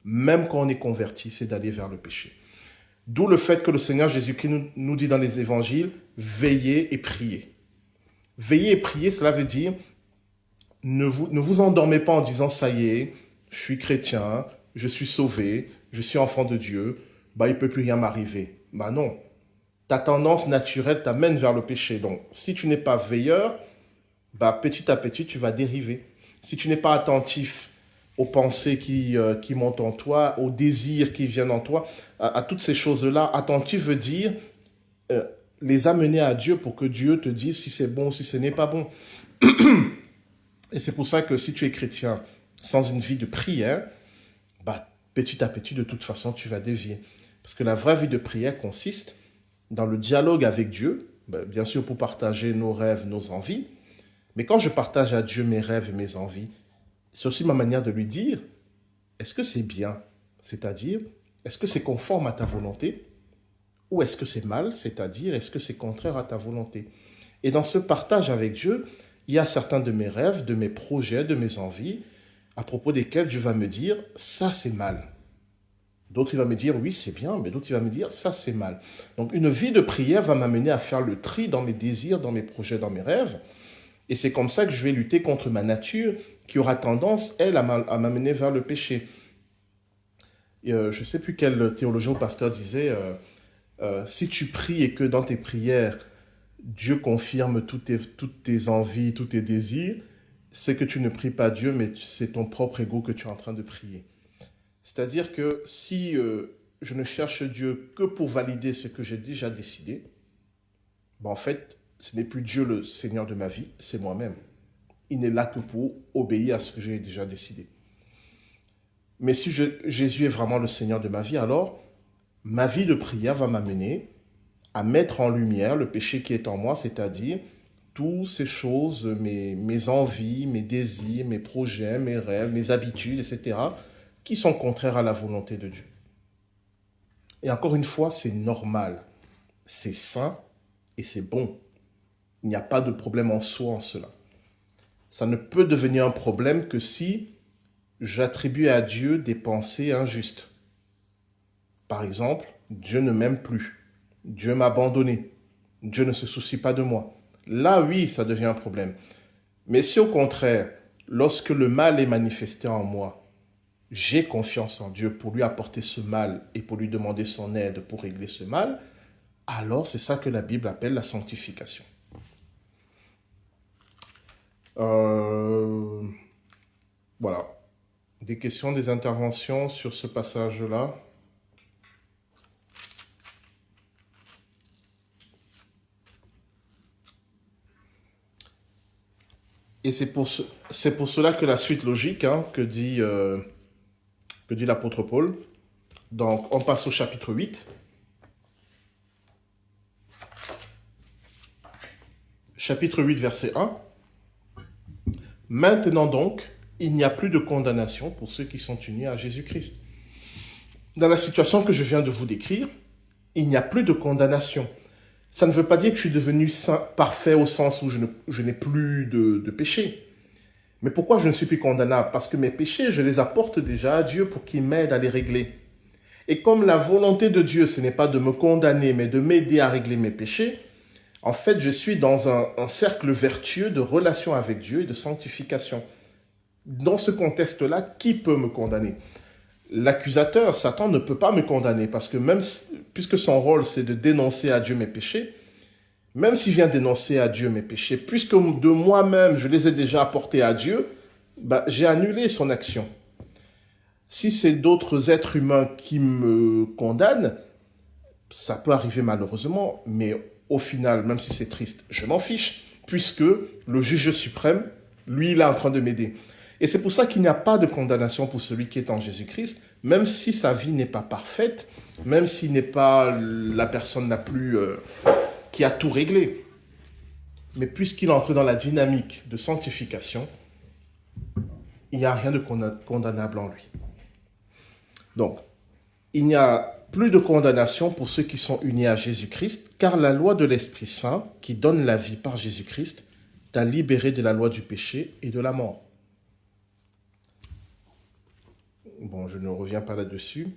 même quand on est converti, c'est d'aller vers le péché. D'où le fait que le Seigneur Jésus-Christ nous dit dans les évangiles, veillez et priez. Veillez et priez, cela veut dire, ne vous endormez pas en disant, ça y est, je suis chrétien, je suis sauvé, je suis enfant de Dieu, il ne peut plus rien m'arriver. Non. Ta tendance naturelle t'amène vers le péché. Donc, si tu n'es pas veilleur, petit à petit, tu vas dériver. Si tu n'es pas attentif aux pensées qui montent en toi, aux désirs qui viennent en toi, à toutes ces choses-là, attentif veut dire les amener à Dieu pour que Dieu te dise si c'est bon ou si ce n'est pas bon. Et c'est pour ça que si tu es chrétien sans une vie de prière, petit à petit, de toute façon, tu vas dévier. Parce que la vraie vie de prière consiste dans le dialogue avec Dieu, bien sûr pour partager nos rêves, nos envies, mais quand je partage à Dieu mes rêves et mes envies, c'est aussi ma manière de lui dire, est-ce que c'est bien? C'est-à-dire, est-ce que c'est conforme à ta volonté? Ou est-ce que c'est mal? C'est-à-dire, est-ce que c'est contraire à ta volonté? Et dans ce partage avec Dieu, il y a certains de mes rêves, de mes projets, de mes envies, à propos desquels Dieu va me dire, ça c'est mal. D'autres, il va me dire, oui, c'est bien, mais d'autres, il va me dire, ça, c'est mal. Donc, une vie de prière va m'amener à faire le tri dans mes désirs, dans mes projets, dans mes rêves. Et c'est comme ça que je vais lutter contre ma nature qui aura tendance, elle, à m'amener vers le péché. Et, je ne sais plus quel théologien ou pasteur disait, si tu pries et que dans tes prières, Dieu confirme toutes tes envies, tous tes désirs, c'est que tu ne pries pas Dieu, mais c'est ton propre ego que tu es en train de prier. C'est-à-dire que si je ne cherche Dieu que pour valider ce que j'ai déjà décidé, en fait, ce n'est plus Dieu le Seigneur de ma vie, c'est moi-même. Il n'est là que pour obéir à ce que j'ai déjà décidé. Mais si Jésus est vraiment le Seigneur de ma vie, alors ma vie de prière va m'amener à mettre en lumière le péché qui est en moi, c'est-à-dire toutes ces choses, mes envies, mes désirs, mes projets, mes rêves, mes habitudes, etc., qui sont contraires à la volonté de Dieu. Et encore une fois, c'est normal, c'est sain et c'est bon. Il n'y a pas de problème en soi en cela. Ça ne peut devenir un problème que si j'attribue à Dieu des pensées injustes. Par exemple, Dieu ne m'aime plus, Dieu m'a abandonné, Dieu ne se soucie pas de moi. Là, oui, ça devient un problème. Mais si au contraire, lorsque le mal est manifesté en moi, j'ai confiance en Dieu pour lui apporter ce mal et pour lui demander son aide pour régler ce mal, alors c'est ça que la Bible appelle la sanctification. Voilà. Des questions, des interventions sur ce passage-là? Et c'est pour cela que la suite logique, que dit l'apôtre Paul. Donc, on passe au chapitre 8. Chapitre 8, verset 1. Maintenant donc, il n'y a plus de condamnation pour ceux qui sont unis à Jésus-Christ. Dans la situation que je viens de vous décrire, il n'y a plus de condamnation. Ça ne veut pas dire que je suis devenu parfait au sens où je n'ai plus de péché. Mais pourquoi je ne suis plus condamnable? Parce que mes péchés, je les apporte déjà à Dieu pour qu'il m'aide à les régler. Et comme la volonté de Dieu, ce n'est pas de me condamner, mais de m'aider à régler mes péchés, en fait, je suis dans un cercle vertueux de relation avec Dieu et de sanctification. Dans ce contexte-là, qui peut me condamner? L'accusateur, Satan, ne peut pas me condamner parce que puisque son rôle, c'est de dénoncer à Dieu mes péchés, même s'il vient dénoncer à Dieu mes péchés, puisque de moi-même, je les ai déjà apportés à Dieu, j'ai annulé son action. Si c'est d'autres êtres humains qui me condamnent, ça peut arriver malheureusement, mais au final, même si c'est triste, je m'en fiche, puisque le juge suprême, lui, il est en train de m'aider. Et c'est pour ça qu'il n'y a pas de condamnation pour celui qui est en Jésus-Christ, même si sa vie n'est pas parfaite, même s'il n'est pas la personne la plus... qui a tout réglé. Mais puisqu'il est entré dans la dynamique de sanctification, il n'y a rien de condamnable en lui. Donc, il n'y a plus de condamnation pour ceux qui sont unis à Jésus-Christ, car la loi de l'Esprit Saint, qui donne la vie par Jésus-Christ, t'a libéré de la loi du péché et de la mort. Bon, je ne reviens pas là-dessus.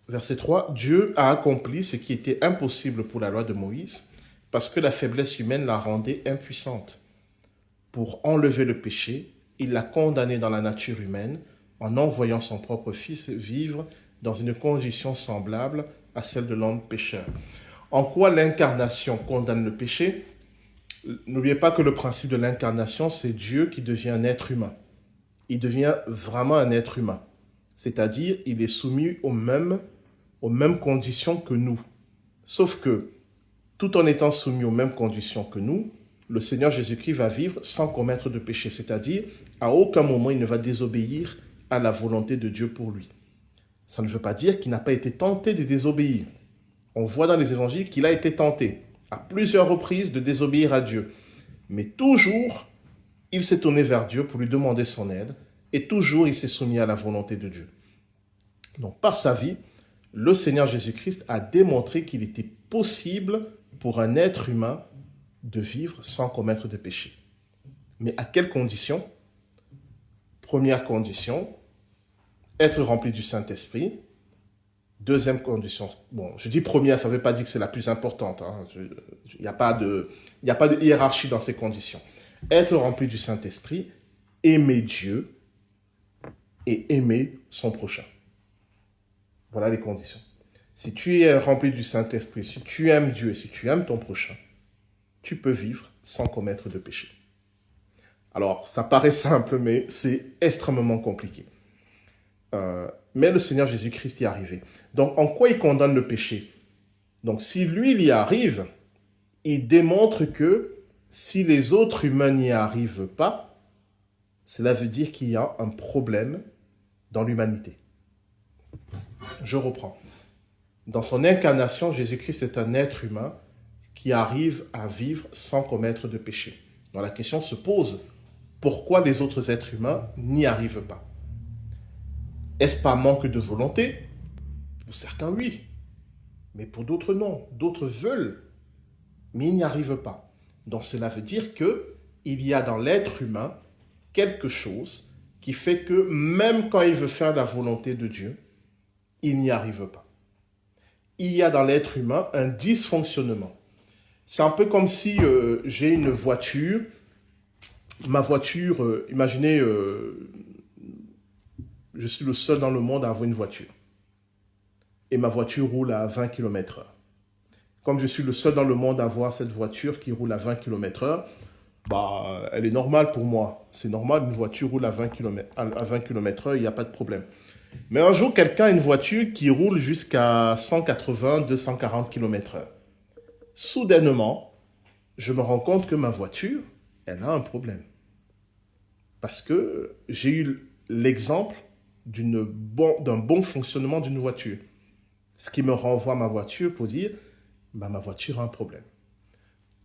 Verset 3, Dieu a accompli ce qui était impossible pour la loi de Moïse, parce que la faiblesse humaine la rendait impuissante. Pour enlever le péché, il l'a condamné dans la nature humaine, en envoyant son propre Fils vivre dans une condition semblable à celle de l'homme pécheur. En quoi l'incarnation condamne le péché? N'oubliez pas que le principe de l'incarnation, c'est Dieu qui devient un être humain. Il devient vraiment un être humain. C'est-à-dire, il est soumis aux mêmes conditions que nous. Sauf que, tout en étant soumis aux mêmes conditions que nous, le Seigneur Jésus-Christ va vivre sans commettre de péché. C'est-à-dire, à aucun moment, il ne va désobéir à la volonté de Dieu pour lui. Ça ne veut pas dire qu'il n'a pas été tenté de désobéir. On voit dans les évangiles qu'il a été tenté, à plusieurs reprises, de désobéir à Dieu. Mais toujours, il s'est tourné vers Dieu pour lui demander son aide, et toujours, il s'est soumis à la volonté de Dieu. Donc, par sa vie, le Seigneur Jésus-Christ a démontré qu'il était possible pour un être humain de vivre sans commettre de péché. Mais à quelles conditions? Première condition, être rempli du Saint-Esprit. Deuxième condition, bon, je dis première, ça ne veut pas dire que c'est la plus importante. Il n'y a pas de hiérarchie dans ces conditions. Être rempli du Saint-Esprit, aimer Dieu et aimer son prochain. Voilà les conditions. Si tu es rempli du Saint-Esprit, si tu aimes Dieu et si tu aimes ton prochain, tu peux vivre sans commettre de péché. Alors, ça paraît simple, mais c'est extrêmement compliqué. Mais le Seigneur Jésus-Christ y est arrivé. Donc, en quoi il condamne le péché? Donc, si lui, il y arrive, il démontre que si les autres humains n'y arrivent pas, cela veut dire qu'il y a un problème dans l'humanité. Je reprends. Dans son incarnation, Jésus-Christ est un être humain qui arrive à vivre sans commettre de péché. Donc la question se pose, pourquoi les autres êtres humains n'y arrivent pas? Est-ce pas manque de volonté? Pour certains, oui. Mais pour d'autres, non. D'autres veulent, mais ils n'y arrivent pas. Donc cela veut dire qu'il y a dans l'être humain quelque chose qui fait que même quand il veut faire la volonté de Dieu, il n'y arrive pas. Il y a dans l'être humain un dysfonctionnement. C'est un peu comme si j'ai une voiture. Ma voiture, imaginez, je suis le seul dans le monde à avoir une voiture. Et ma voiture roule à 20 km/h. Comme je suis le seul dans le monde à avoir cette voiture qui roule à 20 km/h, elle est normale pour moi. C'est normal, une voiture roule à 20 km/h, il n'y a pas de problème. Mais un jour, quelqu'un a une voiture qui roule jusqu'à 180, 240 km/h. Soudainement, je me rends compte que ma voiture, elle a un problème. Parce que j'ai eu l'exemple d'un bon fonctionnement d'une voiture. Ce qui me renvoie à ma voiture pour dire, ma voiture a un problème.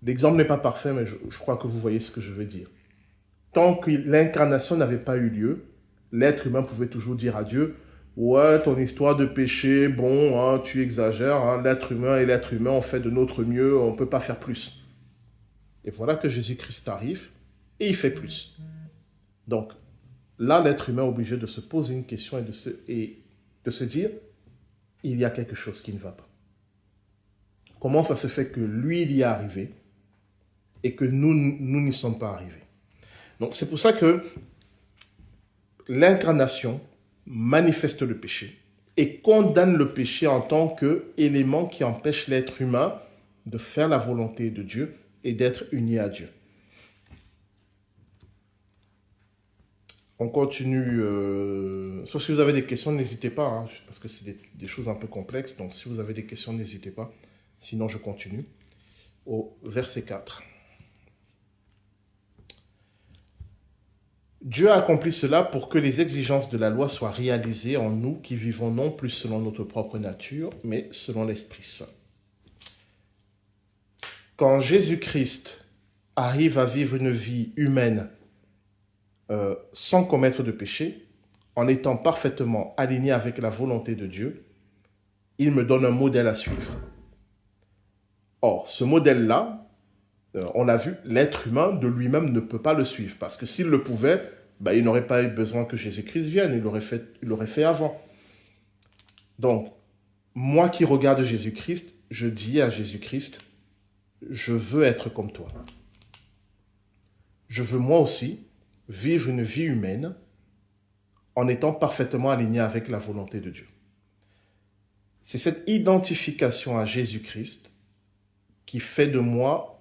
L'exemple n'est pas parfait, mais je crois que vous voyez ce que je veux dire. Tant que l'incarnation n'avait pas eu lieu, l'être humain pouvait toujours dire à Dieu, ouais, ton histoire de péché, bon, tu exagères, l'être humain et l'être humain, on fait de notre mieux, on ne peut pas faire plus. Et voilà que Jésus-Christ arrive et il fait plus. Donc, là, l'être humain est obligé de se poser une question et de se dire, il y a quelque chose qui ne va pas. Comment ça se fait que lui, il y est arrivé et que nous n'y sommes pas arrivés? Donc, c'est pour ça que l'incarnation manifeste le péché et condamne le péché en tant qu'élément qui empêche l'être humain de faire la volonté de Dieu et d'être uni à Dieu. On continue. Sauf si vous avez des questions, n'hésitez pas, hein, parce que c'est des choses un peu complexes. Donc si vous avez des questions, n'hésitez pas. Sinon, je continue. Au verset 4. Dieu a accompli cela pour que les exigences de la loi soient réalisées en nous qui vivons non plus selon notre propre nature, mais selon l'Esprit Saint. Quand Jésus-Christ arrive à vivre une vie humaine sans commettre de péché, en étant parfaitement aligné avec la volonté de Dieu, il me donne un modèle à suivre. Or, ce modèle-là, on l'a vu, l'être humain de lui-même ne peut pas le suivre, parce que s'il le pouvait, il n'aurait pas eu besoin que Jésus-Christ vienne, il l'aurait fait avant. Donc, moi qui regarde Jésus-Christ, je dis à Jésus-Christ, je veux être comme toi. Je veux moi aussi vivre une vie humaine en étant parfaitement aligné avec la volonté de Dieu. C'est cette identification à Jésus-Christ qui fait de moi,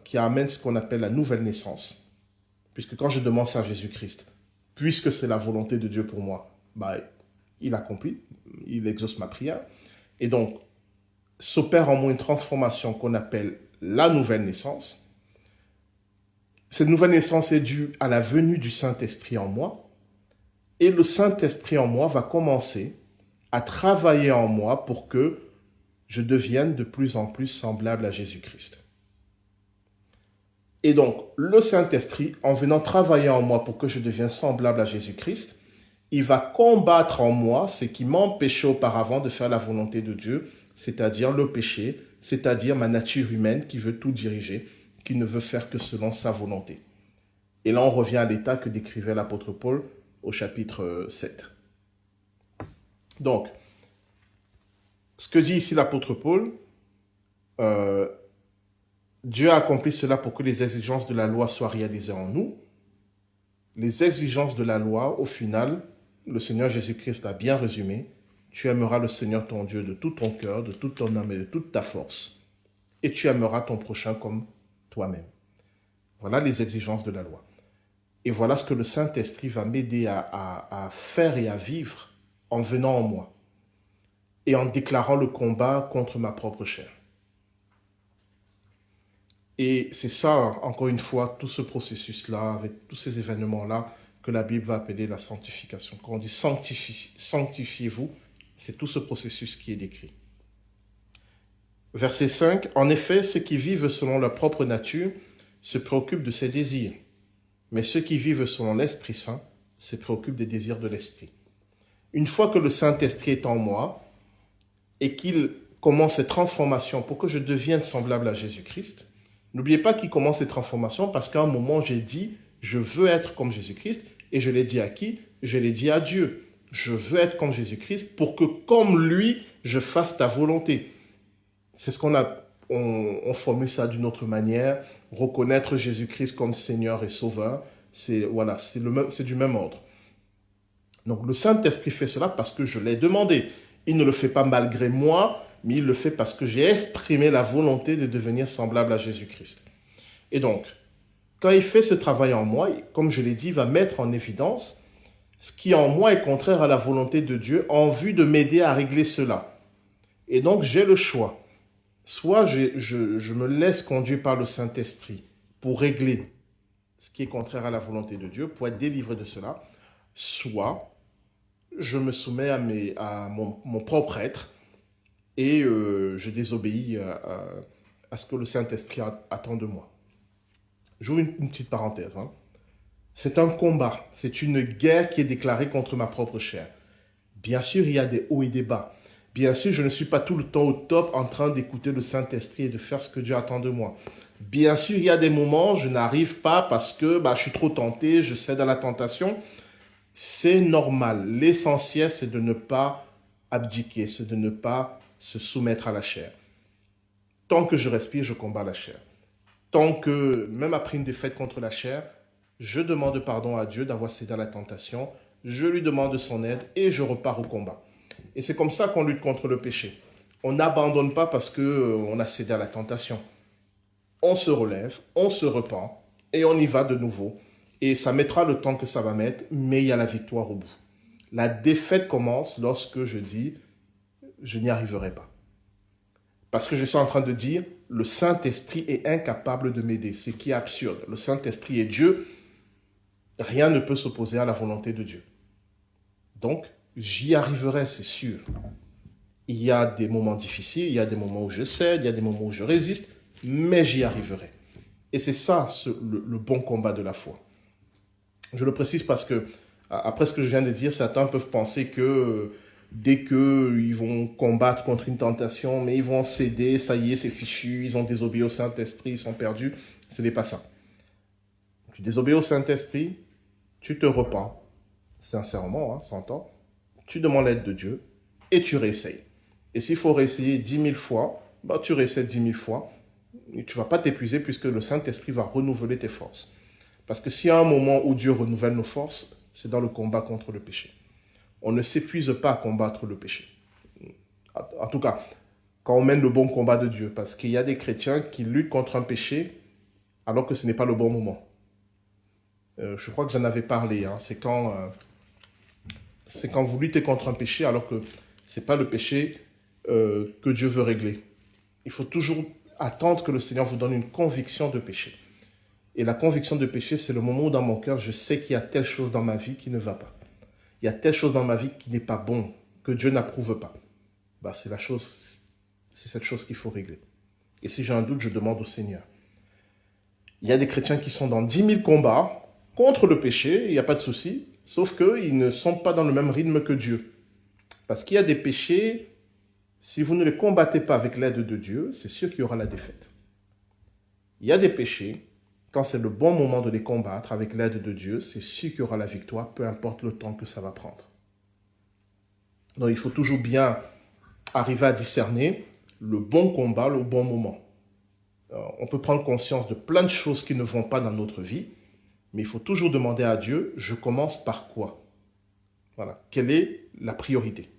qui amène ce qu'on appelle la nouvelle naissance. Puisque quand je demande ça à Jésus-Christ, puisque c'est la volonté de Dieu pour moi, il accomplit, il exauce ma prière. Et donc, s'opère en moi une transformation qu'on appelle la nouvelle naissance. Cette nouvelle naissance est due à la venue du Saint-Esprit en moi. Et le Saint-Esprit en moi va commencer à travailler en moi pour que je devienne de plus en plus semblable à Jésus-Christ. Et donc, le Saint-Esprit, en venant travailler en moi pour que je devienne semblable à Jésus-Christ, il va combattre en moi ce qui m'empêchait auparavant de faire la volonté de Dieu, c'est-à-dire le péché, c'est-à-dire ma nature humaine qui veut tout diriger, qui ne veut faire que selon sa volonté. Et là, on revient à l'état que décrivait l'apôtre Paul au chapitre 7. Donc, ce que dit ici l'apôtre Paul, Dieu a accompli cela pour que les exigences de la loi soient réalisées en nous. Les exigences de la loi, au final, le Seigneur Jésus-Christ a bien résumé. Tu aimeras le Seigneur ton Dieu de tout ton cœur, de toute ton âme et de toute ta force. Et tu aimeras ton prochain comme toi-même. Voilà les exigences de la loi. Et voilà ce que le Saint-Esprit va m'aider à faire et à vivre en venant en moi et en déclarant le combat contre ma propre chair. Et c'est ça, encore une fois, tout ce processus-là, avec tous ces événements-là, que la Bible va appeler la sanctification. Quand on dit sanctifiez-vous, c'est tout ce processus qui est décrit. Verset 5, « En effet, ceux qui vivent selon leur propre nature se préoccupent de ses désirs, mais ceux qui vivent selon l'Esprit Saint se préoccupent des désirs de l'Esprit. » Une fois que le Saint-Esprit est en moi et qu'il commence cette transformation pour que je devienne semblable à Jésus-Christ, n'oubliez pas qu'il commence cette transformation parce qu'à un moment, j'ai dit, je veux être comme Jésus-Christ. Et je l'ai dit à qui? Je l'ai dit à Dieu. Je veux être comme Jésus-Christ pour que, comme lui, je fasse ta volonté. C'est ce qu'on a, on formule ça d'une autre manière. Reconnaître Jésus-Christ comme Seigneur et Sauveur, c'est du même ordre. Donc le Saint-Esprit fait cela parce que je l'ai demandé. Il ne le fait pas malgré moi, mais il le fait parce que j'ai exprimé la volonté de devenir semblable à Jésus-Christ. Et donc, quand il fait ce travail en moi, comme je l'ai dit, il va mettre en évidence ce qui en moi est contraire à la volonté de Dieu en vue de m'aider à régler cela. Et donc, j'ai le choix. Soit je me laisse conduire par le Saint-Esprit pour régler ce qui est contraire à la volonté de Dieu, pour être délivré de cela, soit je me soumets à mon propre être et je désobéis à ce que le Saint-Esprit attend de moi. J'ouvre une petite parenthèse. C'est un combat, c'est une guerre qui est déclarée contre ma propre chair. Bien sûr, il y a des hauts et des bas. Bien sûr, je ne suis pas tout le temps au top en train d'écouter le Saint-Esprit et de faire ce que Dieu attend de moi. Bien sûr, il y a des moments où je n'arrive pas parce que je suis trop tenté, je cède à la tentation. C'est normal. L'essentiel, c'est de ne pas abdiquer, c'est de ne pas se soumettre à la chair. Tant que je respire, je combats la chair. Tant que, même après une défaite contre la chair, je demande pardon à Dieu d'avoir cédé à la tentation. je lui demande son aide et je repars au combat. Et c'est comme ça qu'on lutte contre le péché. On n'abandonne pas parce qu'on a cédé à la tentation. On se relève, on se repent et on y va de nouveau. Et ça mettra le temps que ça va mettre, mais il y a la victoire au bout. La défaite commence lorsque je dis « je n'y arriverai pas ». Parce que je suis en train de dire « le Saint-Esprit est incapable de m'aider », ce qui est absurde. Le Saint-Esprit est Dieu, rien ne peut s'opposer à la volonté de Dieu. Donc, j'y arriverai, c'est sûr. Il y a des moments difficiles, il y a des moments où je cède, il y a des moments où je résiste, mais j'y arriverai. Et c'est ça le bon combat de la foi. Je le précise parce que, après ce que je viens de dire, certains peuvent penser que dès qu'ils vont combattre contre une tentation, mais ils vont céder, ça y est, c'est fichu, ils ont désobéi au Saint-Esprit, ils sont perdus. Ce n'est pas ça. Tu désobéis au Saint-Esprit, tu te repens, sincèrement, s'entend, tu demandes l'aide de Dieu et tu réessayes. Et s'il faut réessayer 10 000 fois, tu réessayes 10 000 fois. Et tu ne vas pas t'épuiser puisque le Saint-Esprit va renouveler tes forces. Parce que s'il y a un moment où Dieu renouvelle nos forces, c'est dans le combat contre le péché. On ne s'épuise pas à combattre le péché. En tout cas, quand on mène le bon combat de Dieu. Parce qu'il y a des chrétiens qui luttent contre un péché alors que ce n'est pas le bon moment. Je crois que j'en avais parlé. C'est quand vous luttez contre un péché alors que ce n'est pas le péché que Dieu veut régler. Il faut toujours attendre que le Seigneur vous donne une conviction de péché. Et la conviction de péché, c'est le moment où dans mon cœur, je sais qu'il y a telle chose dans ma vie qui ne va pas. Il y a telle chose dans ma vie qui n'est pas bon, que Dieu n'approuve pas. C'est cette chose qu'il faut régler. Et si j'ai un doute, je demande au Seigneur. Il y a des chrétiens qui sont dans 10 000 combats contre le péché, il n'y a pas de souci, sauf qu'ils ne sont pas dans le même rythme que Dieu. Parce qu'il y a des péchés, si vous ne les combattez pas avec l'aide de Dieu, c'est sûr qu'il y aura la défaite. Il y a des péchés, quand c'est le bon moment de les combattre avec l'aide de Dieu, c'est sûr qu'il y aura la victoire, peu importe le temps que ça va prendre. Donc il faut toujours bien arriver à discerner le bon combat, le bon moment. On peut prendre conscience de plein de choses qui ne vont pas dans notre vie, mais il faut toujours demander à Dieu, je commence par quoi? Voilà. Quelle est la priorité?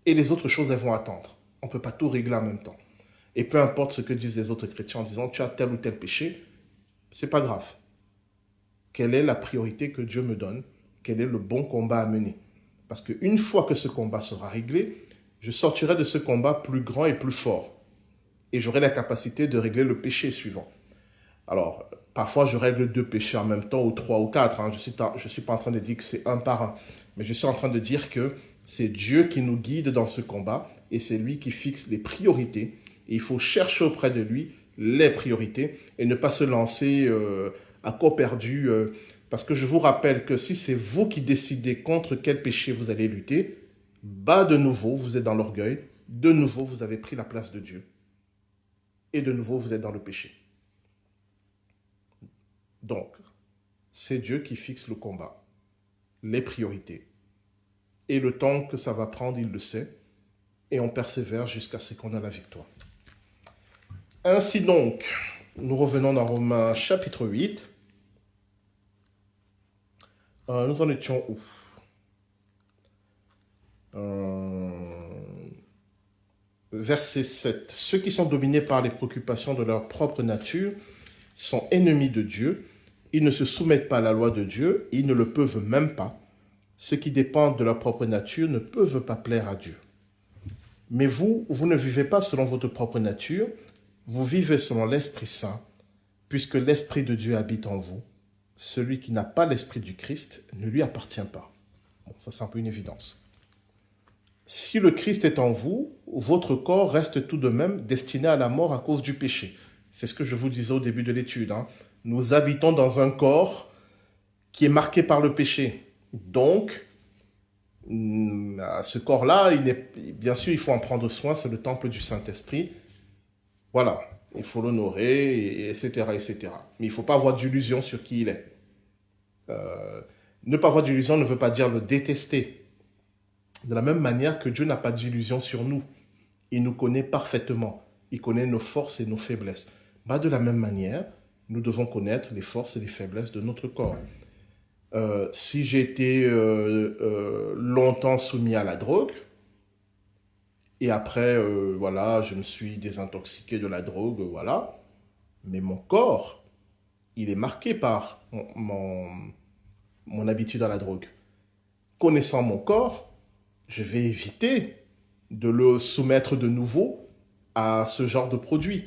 Et les autres choses, elles vont attendre. On ne peut pas tout régler en même temps. Et peu importe ce que disent les autres chrétiens en disant, tu as tel ou tel péché, c'est pas grave. Quelle est la priorité que Dieu me donne? Quel est le bon combat à mener? Parce qu'une fois que ce combat sera réglé, je sortirai de ce combat plus grand et plus fort. Et j'aurai la capacité de régler le péché suivant. Alors, parfois, je règle 2 péchés en même temps, ou 3 ou 4. Je ne suis pas en train de dire que c'est un par un. Mais je suis en train de dire que c'est Dieu qui nous guide dans ce combat. Et c'est lui qui fixe les priorités. Et il faut chercher auprès de lui les priorités et ne pas se lancer à corps perdu. Parce que je vous rappelle que si c'est vous qui décidez contre quel péché vous allez lutter, de nouveau, vous êtes dans l'orgueil. De nouveau, vous avez pris la place de Dieu. Et de nouveau, vous êtes dans le péché. Donc, c'est Dieu qui fixe le combat, les priorités. Et le temps que ça va prendre, il le sait. Et on persévère jusqu'à ce qu'on ait la victoire. Ainsi donc, nous revenons dans Romains chapitre 8. Nous en étions où? Verset 7. Ceux qui sont dominés par les préoccupations de leur propre nature sont ennemis de Dieu. Ils ne se soumettent pas à la loi de Dieu. Ils ne le peuvent même pas. Ceux qui dépendent de leur propre nature ne peuvent pas plaire à Dieu. Mais vous ne vivez pas selon votre propre nature. Vous vivez selon l'Esprit Saint, puisque l'Esprit de Dieu habite en vous. Celui qui n'a pas l'Esprit du Christ ne lui appartient pas. Bon, ça c'est un peu une évidence. Si le Christ est en vous, votre corps reste tout de même destiné à la mort à cause du péché. C'est ce que je vous disais au début de l'étude. Nous habitons dans un corps qui est marqué par le péché. Donc, ce corps-là, bien sûr, il faut en prendre soin, c'est le temple du Saint-Esprit. Voilà, il faut l'honorer, etc., etc. Mais il ne faut pas avoir d'illusion sur qui il est. Ne pas avoir d'illusion ne veut pas dire le détester. De la même manière que Dieu n'a pas d'illusion sur nous. Il nous connaît parfaitement. Il connaît nos forces et nos faiblesses. De la même manière, nous devons connaître les forces et les faiblesses de notre corps. Si j'ai été longtemps soumis à la drogue, et après, voilà, je me suis désintoxiqué de la drogue, voilà, mais mon corps, il est marqué par mon habitude à la drogue. Connaissant mon corps, je vais éviter de le soumettre de nouveau à ce genre de produit.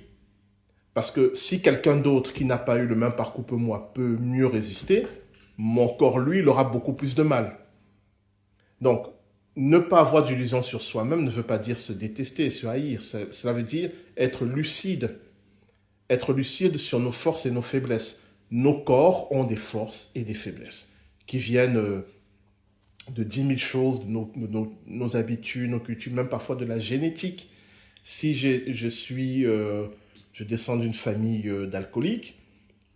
Parce que si quelqu'un d'autre qui n'a pas eu le même parcours que moi peut mieux résister, mon corps, lui, il aura beaucoup plus de mal. Donc, ne pas avoir d'illusion sur soi-même ne veut pas dire se détester, se haïr. Cela veut dire être lucide. Être lucide sur nos forces et nos faiblesses. Nos corps ont des forces et des faiblesses qui viennent de 10 000 choses, de nos habitudes, nos cultures, même parfois de la génétique. Si je descends d'une famille d'alcooliques,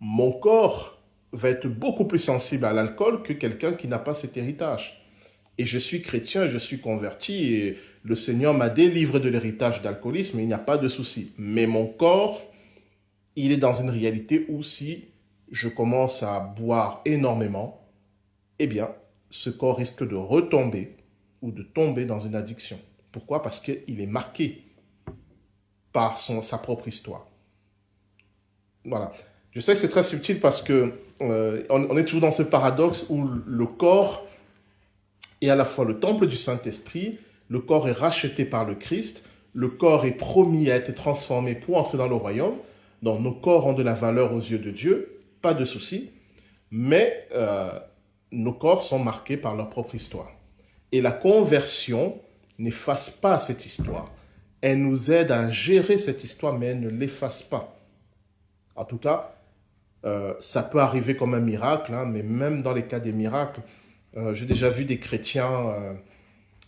mon corps va être beaucoup plus sensible à l'alcool que quelqu'un qui n'a pas cet héritage. Et je suis chrétien, je suis converti et le Seigneur m'a délivré de l'héritage d'alcoolisme, il n'y a pas de souci. Mais mon corps, il est dans une réalité où si je commence à boire énormément, eh bien, ce corps risque de retomber ou de tomber dans une addiction. Pourquoi? Parce qu'il est marqué par sa propre histoire. Voilà. Je sais que c'est très subtil parce que on est toujours dans ce paradoxe où le corps est à la fois le temple du Saint-Esprit, le corps est racheté par le Christ, le corps est promis à être transformé pour entrer dans le royaume. Donc nos corps ont de la valeur aux yeux de Dieu, pas de souci, mais nos corps sont marqués par leur propre histoire. Et la conversion n'efface pas cette histoire. Elle nous aide à gérer cette histoire, mais elle ne l'efface pas. En tout cas, ça peut arriver comme un miracle, hein, mais même dans les cas des miracles, j'ai déjà vu des chrétiens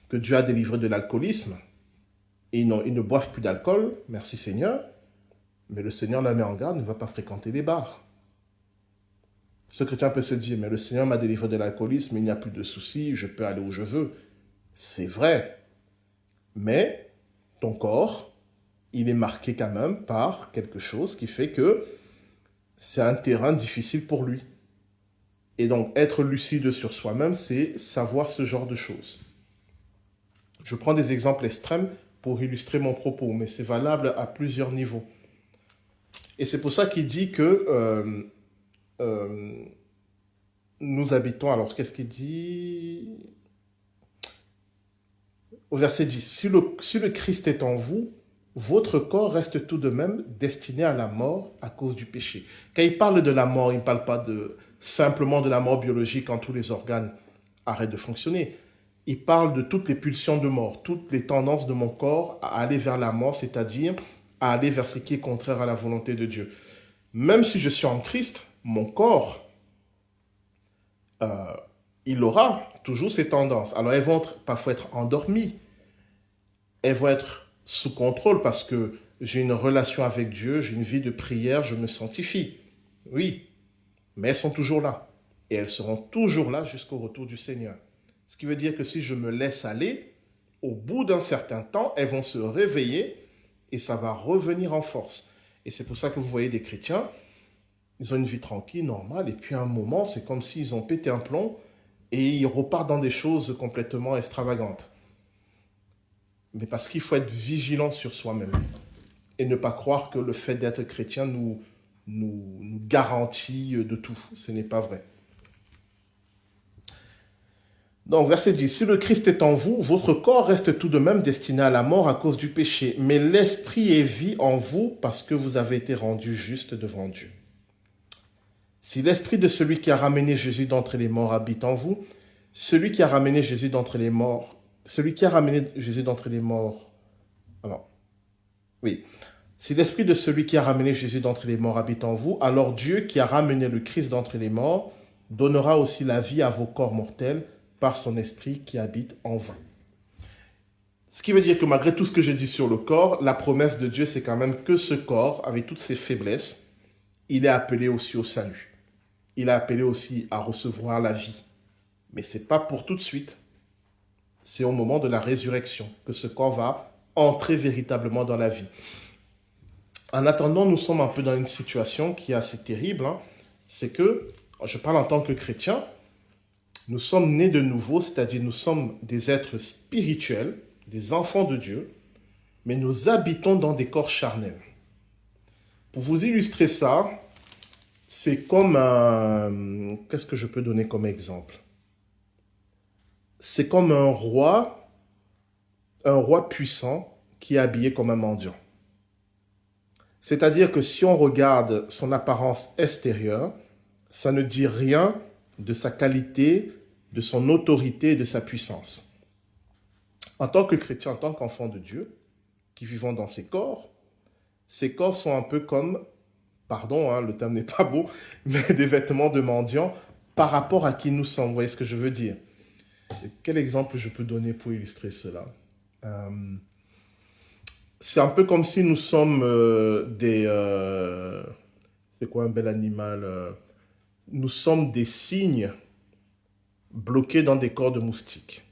que Dieu a délivrés de l'alcoolisme, et ils ne boivent plus d'alcool, merci Seigneur, mais le Seigneur la met en garde, ne va pas fréquenter les bars. Ce chrétien peut se dire, mais le Seigneur m'a délivré de l'alcoolisme, il n'y a plus de soucis, je peux aller où je veux. C'est vrai, mais ton corps, il est marqué quand même par quelque chose qui fait que c'est un terrain difficile pour lui. Et donc, être lucide sur soi-même, c'est savoir ce genre de choses. Je prends des exemples extrêmes pour illustrer mon propos, mais c'est valable à plusieurs niveaux. Et c'est pour ça qu'il dit que nous habitons... Alors, qu'est-ce qu'il dit? Au verset 10, si le Christ est en vous, votre corps reste tout de même destiné à la mort à cause du péché. Quand il parle de la mort, il ne parle pas simplement de la mort biologique quand tous les organes arrêtent de fonctionner. Il parle de toutes les pulsions de mort, toutes les tendances de mon corps à aller vers la mort, c'est-à-dire à aller vers ce qui est contraire à la volonté de Dieu. Même si je suis en Christ, mon corps, il aura toujours ces tendances. Alors elles vont parfois être endormies, elles vont être sous contrôle parce que j'ai une relation avec Dieu, j'ai une vie de prière, je me sanctifie. Oui, mais elles sont toujours là. Et elles seront toujours là jusqu'au retour du Seigneur. Ce qui veut dire que si je me laisse aller, au bout d'un certain temps, elles vont se réveiller et ça va revenir en force. Et c'est pour ça que vous voyez des chrétiens, ils ont une vie tranquille, normale, et puis à un moment, c'est comme s'ils ont pété un plomb et ils repartent dans des choses complètement extravagantes. Mais parce qu'il faut être vigilant sur soi-même et ne pas croire que le fait d'être chrétien nous garantit de tout. Ce n'est pas vrai. Donc, verset 10, si le Christ est en vous, votre corps reste tout de même destiné à la mort à cause du péché, mais l'esprit est vie en vous parce que vous avez été rendus justes devant Dieu. Si l'esprit de celui qui a ramené Jésus d'entre les morts habite en vous, celui qui a ramené Jésus d'entre les morts, alors, oui, si l'esprit de celui qui a ramené Jésus d'entre les morts habite en vous, alors Dieu qui a ramené le Christ d'entre les morts donnera aussi la vie à vos corps mortels par son esprit qui habite en vous. Ce qui veut dire que malgré tout ce que j'ai dit sur le corps, la promesse de Dieu, c'est quand même que ce corps, avec toutes ses faiblesses, il est appelé aussi au salut. Il est appelé aussi à recevoir la vie. Mais ce n'est pas pour tout de suite. C'est au moment de la résurrection que ce corps va entrer véritablement dans la vie. En attendant, nous sommes un peu dans une situation qui est assez terrible. C'est que, je parle en tant que chrétien, Nous sommes nés de nouveau, c'est-à-dire nous sommes des êtres spirituels, des enfants de Dieu, mais nous habitons dans des corps charnels. Pour vous illustrer ça, c'est comme un... Qu'est-ce que je peux donner comme exemple? C'est comme un roi puissant qui est habillé comme un mendiant. C'est-à-dire que si on regarde son apparence extérieure, ça ne dit rien de sa qualité, de son autorité et de sa puissance. En tant que chrétien, en tant qu'enfant de Dieu, qui vivons dans ces corps sont un peu comme, pardon, hein, le terme n'est pas beau, mais des vêtements de mendiants par rapport à qui nous sommes. Vous voyez ce que je veux dire? Et quel exemple je peux donner pour illustrer cela? C'est un peu comme si nous sommes c'est quoi un bel animal? Nous sommes des cygnes bloqués dans des corps de moustiques.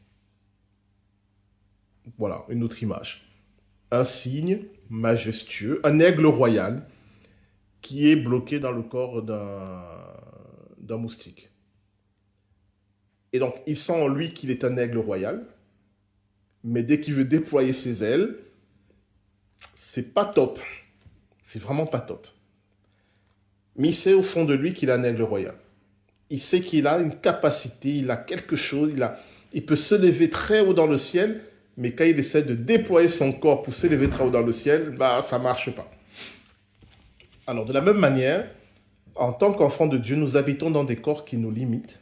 Voilà, une autre image. Un cygne majestueux, un aigle royal qui est bloqué dans le corps d'un moustique. Et donc, il sent en lui qu'il est un aigle royal, mais dès qu'il veut déployer ses ailes, c'est pas top. C'est vraiment pas top. Mais il sait au fond de lui qu'il est un aigle royal. Il sait qu'il a une capacité, il a quelque chose, il peut se lever très haut dans le ciel, mais quand il essaie de déployer son corps pour s'élever très haut dans le ciel, ça marche pas. Alors, de la même manière, en tant qu'enfants de Dieu, nous habitons dans des corps qui nous limitent,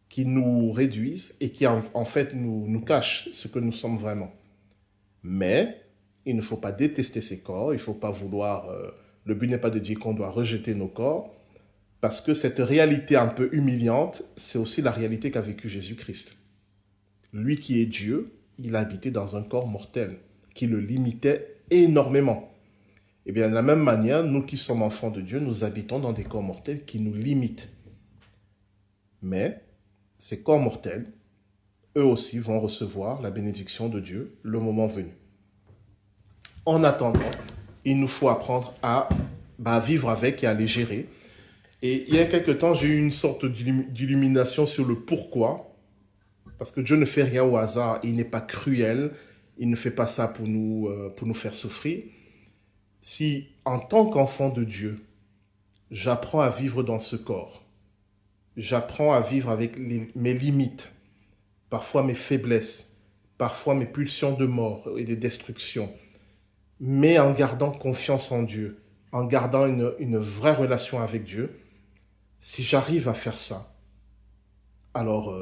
qui nous réduisent et qui en fait nous cachent ce que nous sommes vraiment. Mais il ne faut pas détester ces corps, il ne faut pas vouloir... le but n'est pas de dire qu'on doit rejeter nos corps, parce que cette réalité un peu humiliante, c'est aussi la réalité qu'a vécue Jésus-Christ. Lui qui est Dieu, il a habité dans un corps mortel, qui le limitait énormément. Et bien de la même manière, nous qui sommes enfants de Dieu, nous habitons dans des corps mortels qui nous limitent. Mais ces corps mortels, eux aussi vont recevoir la bénédiction de Dieu le moment venu. En attendant, il nous faut apprendre à vivre avec et à les gérer. Et il y a quelque temps, j'ai eu une sorte d'illumination sur le pourquoi. Parce que Dieu ne fait rien au hasard, il n'est pas cruel, il ne fait pas ça pour nous faire souffrir. Si, en tant qu'enfant de Dieu, j'apprends à vivre dans ce corps, j'apprends à vivre avec mes limites, parfois mes faiblesses, parfois mes pulsions de mort et de destruction, mais en gardant confiance en Dieu, en gardant une vraie relation avec Dieu, si j'arrive à faire ça, alors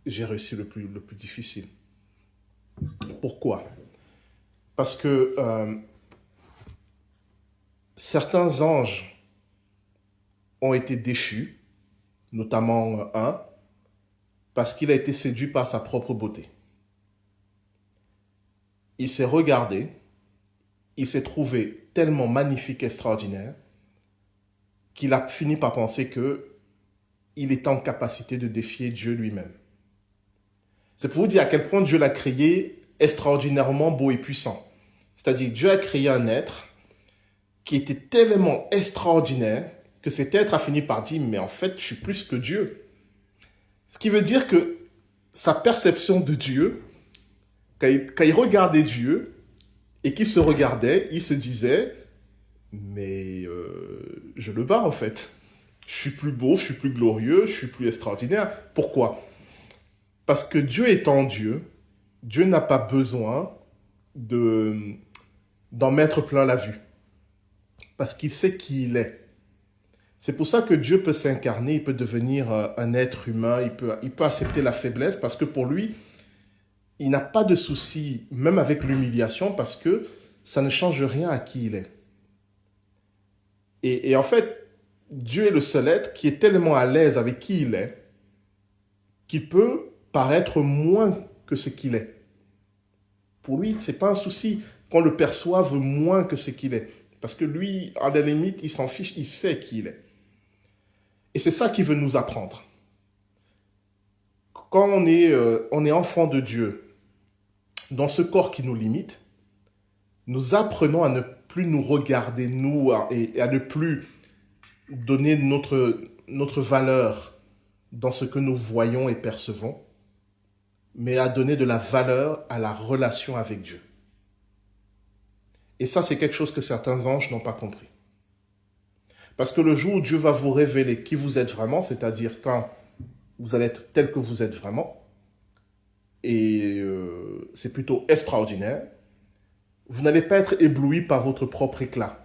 j'ai réussi le plus difficile. Pourquoi? Parce que certains anges ont été déchus, notamment un, parce qu'il a été séduit par sa propre beauté. Il s'est regardé, il s'est trouvé tellement magnifique, extraordinaire, qu'il a fini par penser qu'il était en capacité de défier Dieu lui-même. C'est pour vous dire à quel point Dieu l'a créé extraordinairement beau et puissant. C'est-à-dire Dieu a créé un être qui était tellement extraordinaire que cet être a fini par dire « mais en fait, je suis plus que Dieu ». Ce qui veut dire que sa perception de Dieu, quand il regardait Dieu et qu'il se regardait, il se disait « mais je le bats en fait. Je suis plus beau, je suis plus glorieux, je suis plus extraordinaire. » Pourquoi? Parce que Dieu étant Dieu, Dieu n'a pas besoin d'en mettre plein la vue. Parce qu'il sait qui il est. C'est pour ça que Dieu peut s'incarner, il peut devenir un être humain, il peut accepter la faiblesse, parce que pour lui, il n'a pas de souci, même avec l'humiliation, parce que ça ne change rien à qui il est. Et en fait, Dieu est le seul être qui est tellement à l'aise avec qui il est, qu'il peut paraître moins que ce qu'il est. Pour lui, ce n'est pas un souci qu'on le perçoive moins que ce qu'il est. Parce que lui, à la limite, il s'en fiche, il sait qui il est. Et c'est ça qu'il veut nous apprendre. Quand on est enfant de Dieu, dans ce corps qui nous limite, nous apprenons à ne plus nous regarder, et à ne plus donner notre valeur dans ce que nous voyons et percevons, mais à donner de la valeur à la relation avec Dieu. Et ça, c'est quelque chose que certains anges n'ont pas compris. Parce que le jour où Dieu va vous révéler qui vous êtes vraiment, c'est-à-dire quand vous allez être tel que vous êtes vraiment, et c'est plutôt extraordinaire, vous n'allez pas être ébloui par votre propre éclat.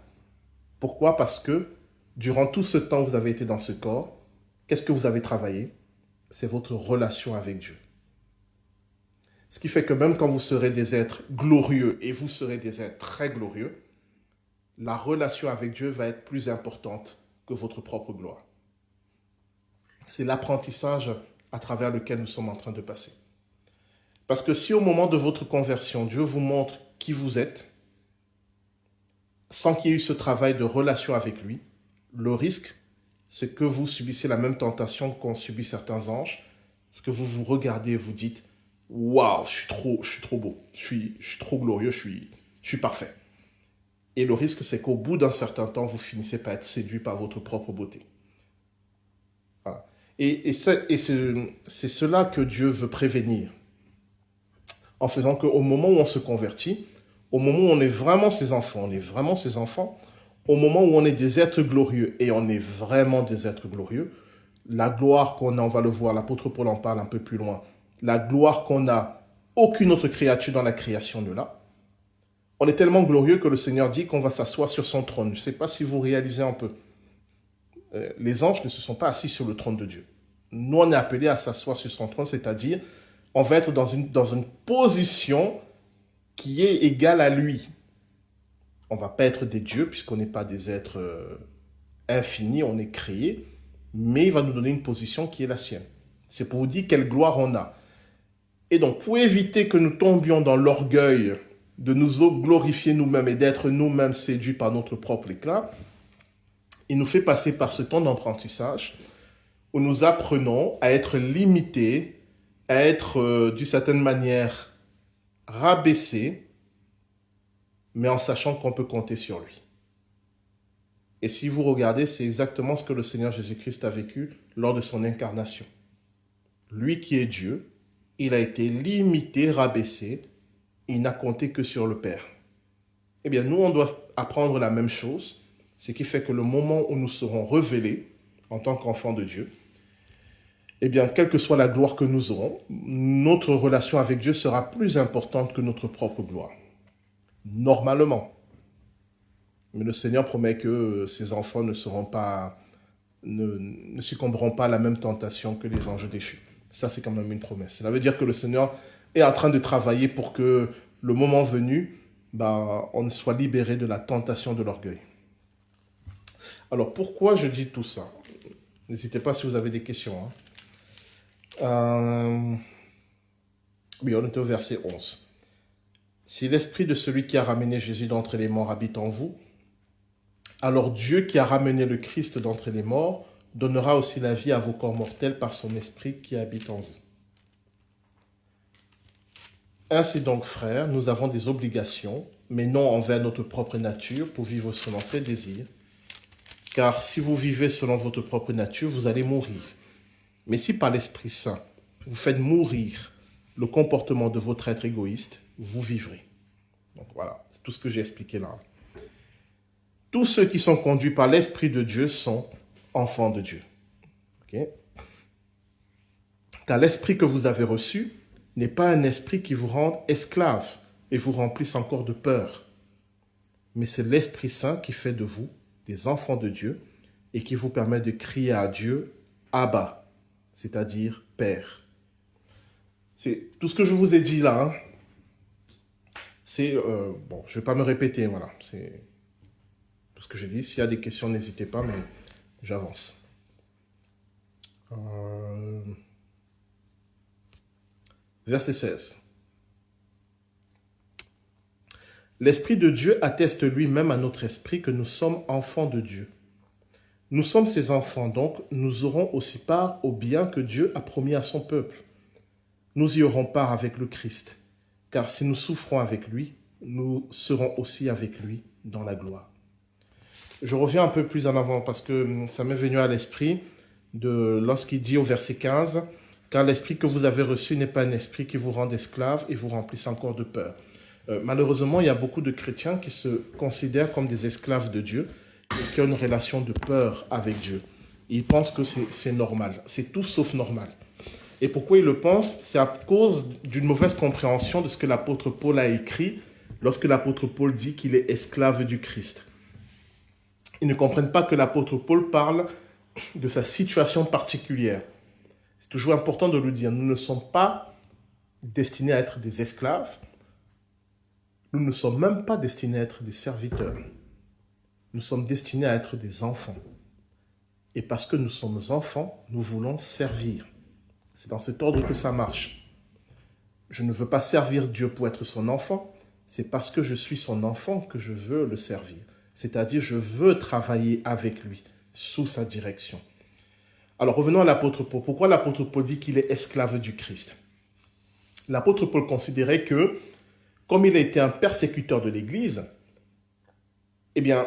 Pourquoi? Parce que durant tout ce temps où vous avez été dans ce corps, qu'est-ce que vous avez travaillé? C'est votre relation avec Dieu. Ce qui fait que même quand vous serez des êtres glorieux, et vous serez des êtres très glorieux, la relation avec Dieu va être plus importante que votre propre gloire. C'est l'apprentissage à travers lequel nous sommes en train de passer. Parce que si au moment de votre conversion, Dieu vous montre qui vous êtes, sans qu'il y ait eu ce travail de relation avec lui, le risque, c'est que vous subissez la même tentation qu'ont subi certains anges, c'est que vous vous regardez et vous dites « Waouh, je suis trop beau, je suis trop glorieux, je suis parfait ». Et le risque, c'est qu'au bout d'un certain temps, vous finissez par être séduit par votre propre beauté. Voilà. Et c'est cela que Dieu veut prévenir. En faisant qu'au moment où on se convertit, au moment où on est vraiment ses enfants, au moment où on est des êtres glorieux, et on est vraiment des êtres glorieux, la gloire qu'on a, on va le voir, l'apôtre Paul en parle un peu plus loin, la gloire qu'on a, aucune autre créature dans la création ne l'a. On est tellement glorieux que le Seigneur dit qu'on va s'asseoir sur son trône. Je ne sais pas si vous réalisez un peu. Les anges ne se sont pas assis sur le trône de Dieu. Nous, on est appelés à s'asseoir sur son trône, c'est-à-dire on va être dans une position qui est égale à lui. On ne va pas être des dieux, puisqu'on n'est pas des êtres infinis, on est créés, mais il va nous donner une position qui est la sienne. C'est pour vous dire quelle gloire on a. Et donc, pour éviter que nous tombions dans l'orgueil de nous glorifier nous-mêmes et d'être nous-mêmes séduits par notre propre éclat, il nous fait passer par ce temps d'apprentissage où nous apprenons à être limités, à être d'une certaine manière rabaissés, mais en sachant qu'on peut compter sur lui. Et si vous regardez, c'est exactement ce que le Seigneur Jésus-Christ a vécu lors de son incarnation. Lui qui est Dieu, il a été limité, rabaissé, il n'a compté que sur le Père. Eh bien, nous, on doit apprendre la même chose, ce qui fait que le moment où nous serons révélés en tant qu'enfants de Dieu, eh bien, quelle que soit la gloire que nous aurons, notre relation avec Dieu sera plus importante que notre propre gloire. Normalement. Mais le Seigneur promet que ses enfants ne succomberont pas à la même tentation que les anges déchus. Ça, c'est quand même une promesse. Cela veut dire que le Seigneur est en train de travailler pour que le moment venu, on soit libéré de la tentation de l'orgueil. Alors, pourquoi je dis tout ça? N'hésitez pas si vous avez des questions. Oui, on est au verset 11. Si l'esprit de celui qui a ramené Jésus d'entre les morts habite en vous, alors Dieu qui a ramené le Christ d'entre les morts donnera aussi la vie à vos corps mortels par son esprit qui habite en vous. Ainsi donc, frères, nous avons des obligations, mais non envers notre propre nature, pour vivre selon ses désirs. Car si vous vivez selon votre propre nature, vous allez mourir. Mais si par l'Esprit Saint, vous faites mourir le comportement de votre être égoïste, vous vivrez. Donc voilà, c'est tout ce que j'ai expliqué là. Tous ceux qui sont conduits par l'Esprit de Dieu sont enfants de Dieu. Okay? Car l'Esprit que vous avez reçu n'est pas un esprit qui vous rende esclave et vous remplisse encore de peur. Mais c'est l'Esprit Saint qui fait de vous des enfants de Dieu et qui vous permet de crier à Dieu « Abba », c'est-à-dire « Père ». C'est tout ce que je vous ai dit là. C'est, je ne vais pas me répéter, voilà. C'est tout ce que j'ai dit. S'il y a des questions, n'hésitez pas, mais j'avance. Verset 16. L'Esprit de Dieu atteste lui-même à notre esprit que nous sommes enfants de Dieu. Nous sommes ses enfants, donc nous aurons aussi part au bien que Dieu a promis à son peuple. Nous y aurons part avec le Christ, car si nous souffrons avec lui, nous serons aussi avec lui dans la gloire. Je reviens un peu plus en avant parce que ça m'est venu à l'esprit lorsqu'il dit au verset 15, « Car l'esprit que vous avez reçu n'est pas un esprit qui vous rend esclave et vous remplisse encore de peur. » Malheureusement, il y a beaucoup de chrétiens qui se considèrent comme des esclaves de Dieu et qui ont une relation de peur avec Dieu. Ils pensent que c'est normal. C'est tout sauf normal. Et pourquoi ils le pensent? C'est à cause d'une mauvaise compréhension de ce que l'apôtre Paul a écrit lorsque l'apôtre Paul dit qu'il est esclave du Christ. Ils ne comprennent pas que l'apôtre Paul parle de sa situation particulière. C'est toujours important de le dire. Nous ne sommes pas destinés à être des esclaves. Nous ne sommes même pas destinés à être des serviteurs. Nous sommes destinés à être des enfants. Et parce que nous sommes enfants, nous voulons servir. C'est dans cet ordre que ça marche. Je ne veux pas servir Dieu pour être son enfant. C'est parce que je suis son enfant que je veux le servir. C'est-à-dire, je veux travailler avec lui, sous sa direction. Alors, revenons à l'apôtre Paul. Pourquoi l'apôtre Paul dit qu'il est esclave du Christ? L'apôtre Paul considérait que, comme il a été un persécuteur de l'Église, eh bien,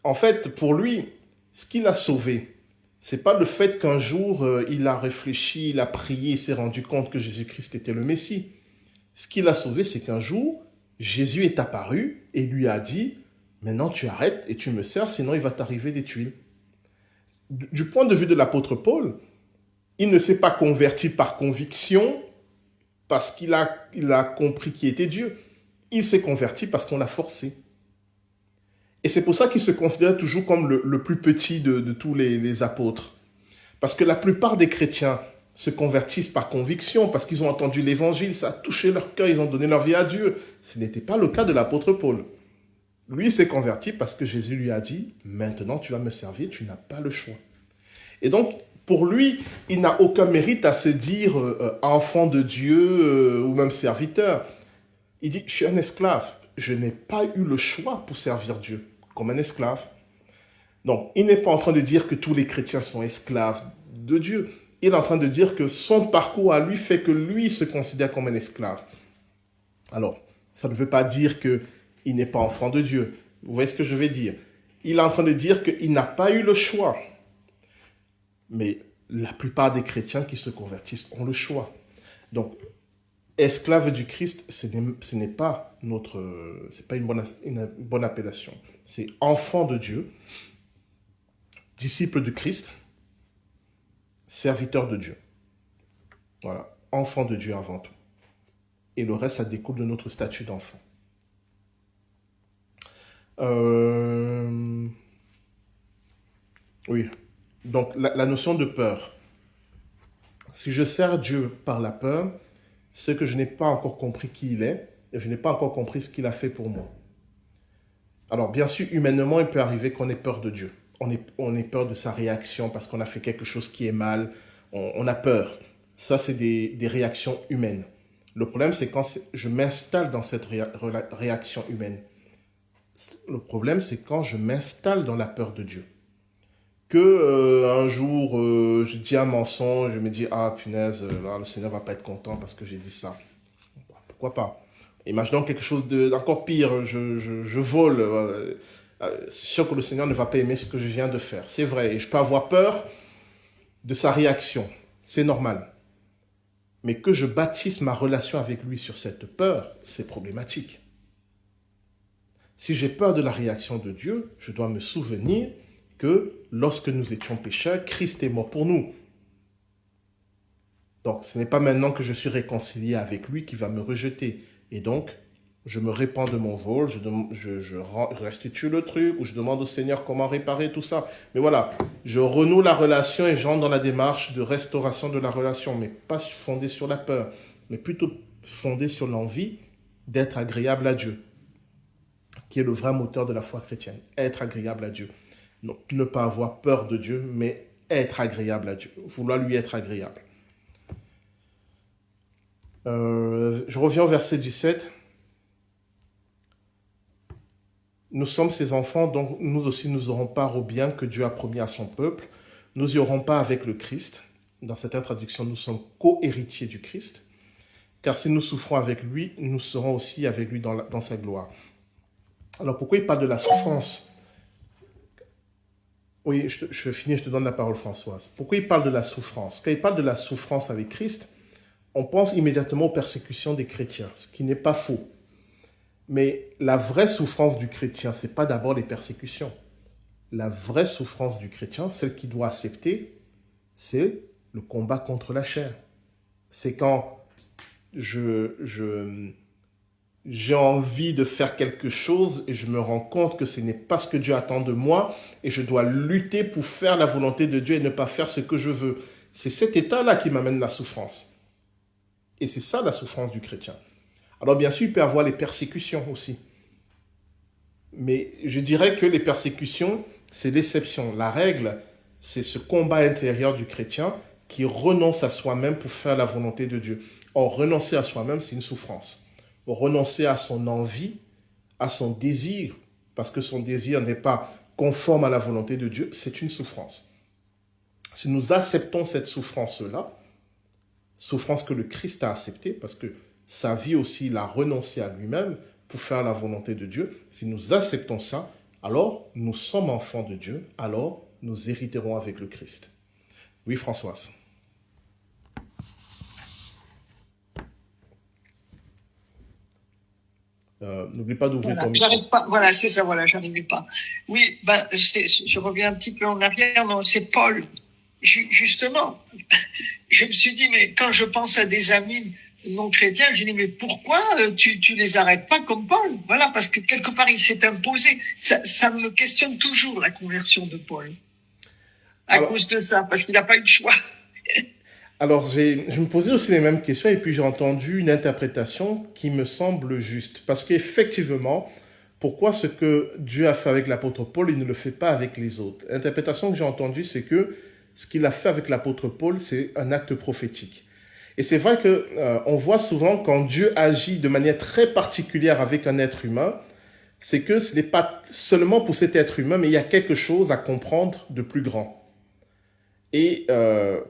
en fait, pour lui, ce qui l'a sauvé, c'est pas le fait qu'un jour, il a réfléchi, il a prié, il s'est rendu compte que Jésus-Christ était le Messie. Ce qui l'a sauvé, c'est qu'un jour, Jésus est apparu et lui a dit, « Maintenant, tu arrêtes et tu me sers, sinon il va t'arriver des tuiles. » Du point de vue de l'apôtre Paul, il ne s'est pas converti par conviction parce qu'il a compris qui était Dieu. Il s'est converti parce qu'on l'a forcé. Et c'est pour ça qu'il se considère toujours comme le plus petit de tous les apôtres. Parce que la plupart des chrétiens se convertissent par conviction, parce qu'ils ont entendu l'évangile, ça a touché leur cœur, ils ont donné leur vie à Dieu. Ce n'était pas le cas de l'apôtre Paul. Lui, il s'est converti parce que Jésus lui a dit, « Maintenant, tu vas me servir, tu n'as pas le choix. » Et donc, pour lui, il n'a aucun mérite à se dire enfant de Dieu ou même serviteur. Il dit, « Je suis un esclave. Je n'ai pas eu le choix pour servir Dieu comme un esclave. » Donc, il n'est pas en train de dire que tous les chrétiens sont esclaves de Dieu. Il est en train de dire que son parcours à lui fait que lui se considère comme un esclave. Alors, ça ne veut pas dire qu'il n'est pas enfant de Dieu. Vous voyez ce que je vais dire? Il est en train de dire qu'il n'a pas eu le choix. Mais la plupart des chrétiens qui se convertissent ont le choix. Donc, esclave du Christ, ce n'est pas une bonne appellation. C'est enfant de Dieu, disciple du Christ, serviteur de Dieu. Voilà, enfant de Dieu avant tout. Et le reste, ça découle de notre statut d'enfant. Oui, donc la notion de peur. Si je sers Dieu par la peur, c'est que je n'ai pas encore compris qui il est et je n'ai pas encore compris ce qu'il a fait pour moi. Alors, bien sûr, humainement, il peut arriver qu'on ait peur de Dieu. On ait peur de sa réaction parce qu'on a fait quelque chose qui est mal. On a peur. Ça, c'est des réactions humaines. Le problème, c'est quand je m'installe dans cette réaction humaine. Le problème, c'est quand je m'installe dans la peur de Dieu. Un jour, je dis un mensonge, je me dis, ah punaise, là, le Seigneur va pas être content parce que j'ai dit ça. Pourquoi pas? Imaginons quelque chose d'encore pire, je vole. C'est sûr que le Seigneur ne va pas aimer ce que je viens de faire. C'est vrai, et je peux avoir peur de sa réaction. C'est normal. Mais que je bâtisse ma relation avec lui sur cette peur, c'est problématique. Si j'ai peur de la réaction de Dieu, je dois me souvenir que lorsque nous étions pécheurs, Christ est mort pour nous. Donc, ce n'est pas maintenant que je suis réconcilié avec lui qui va me rejeter. Et donc, je me répands de mon vol, je restitue le truc, ou je demande au Seigneur comment réparer tout ça. Mais voilà, je renoue la relation et j'entre dans la démarche de restauration de la relation, mais pas fondée sur la peur, mais plutôt fondée sur l'envie d'être agréable à Dieu, qui est le vrai moteur de la foi chrétienne, être agréable à Dieu. Donc, ne pas avoir peur de Dieu, mais être agréable à Dieu, vouloir lui être agréable. Je reviens au verset 17. Nous sommes ses enfants, donc nous aussi nous aurons part au bien que Dieu a promis à son peuple. Nous y aurons pas avec le Christ. Dans cette traduction, nous sommes co-héritiers du Christ. Car si nous souffrons avec lui, nous serons aussi avec lui dans sa gloire. Alors pourquoi il parle de la souffrance? Oui, je finis, je te donne la parole, Françoise. Pourquoi il parle de la souffrance? Quand il parle de la souffrance avec Christ, on pense immédiatement aux persécutions des chrétiens, ce qui n'est pas faux. Mais la vraie souffrance du chrétien, ce n'est pas d'abord les persécutions. La vraie souffrance du chrétien, celle qu'il doit accepter, c'est le combat contre la chair. C'est quand j'ai envie de faire quelque chose et je me rends compte que ce n'est pas ce que Dieu attend de moi et je dois lutter pour faire la volonté de Dieu et ne pas faire ce que je veux. C'est cet état-là qui m'amène la souffrance. Et c'est ça la souffrance du chrétien. Alors bien sûr, il peut y avoir les persécutions aussi. Mais je dirais que les persécutions, c'est l'exception. La règle, c'est ce combat intérieur du chrétien qui renonce à soi-même pour faire la volonté de Dieu. Or, renoncer à soi-même, c'est une souffrance. Renoncer à son envie, à son désir, parce que son désir n'est pas conforme à la volonté de Dieu, c'est une souffrance. Si nous acceptons cette souffrance-là, souffrance que le Christ a acceptée, parce que sa vie aussi, il a renoncé à lui-même pour faire la volonté de Dieu. Si nous acceptons ça, alors nous sommes enfants de Dieu, alors nous hériterons avec le Christ. Oui, Françoise. N'oublie pas d'ouvrir ton micro. J'arrive pas. Voilà, c'est ça. Voilà, j'arrivais pas. Oui, je reviens un petit peu en arrière. Non, c'est Paul. Justement, je me suis dit, mais quand je pense à des amis non chrétiens, je dis, mais pourquoi tu les arrêtes pas comme Paul? Voilà, parce que quelque part, il s'est imposé. Ça me questionne toujours, la conversion de Paul. À cause de ça, parce qu'il n'a pas eu de choix. Alors, je me posais aussi les mêmes questions et puis j'ai entendu une interprétation qui me semble juste. Parce qu'effectivement, pourquoi ce que Dieu a fait avec l'apôtre Paul, il ne le fait pas avec les autres? L'interprétation que j'ai entendue, c'est que ce qu'il a fait avec l'apôtre Paul, c'est un acte prophétique. Et c'est vrai que on voit souvent quand Dieu agit de manière très particulière avec un être humain, c'est que ce n'est pas seulement pour cet être humain, mais il y a quelque chose à comprendre de plus grand. Et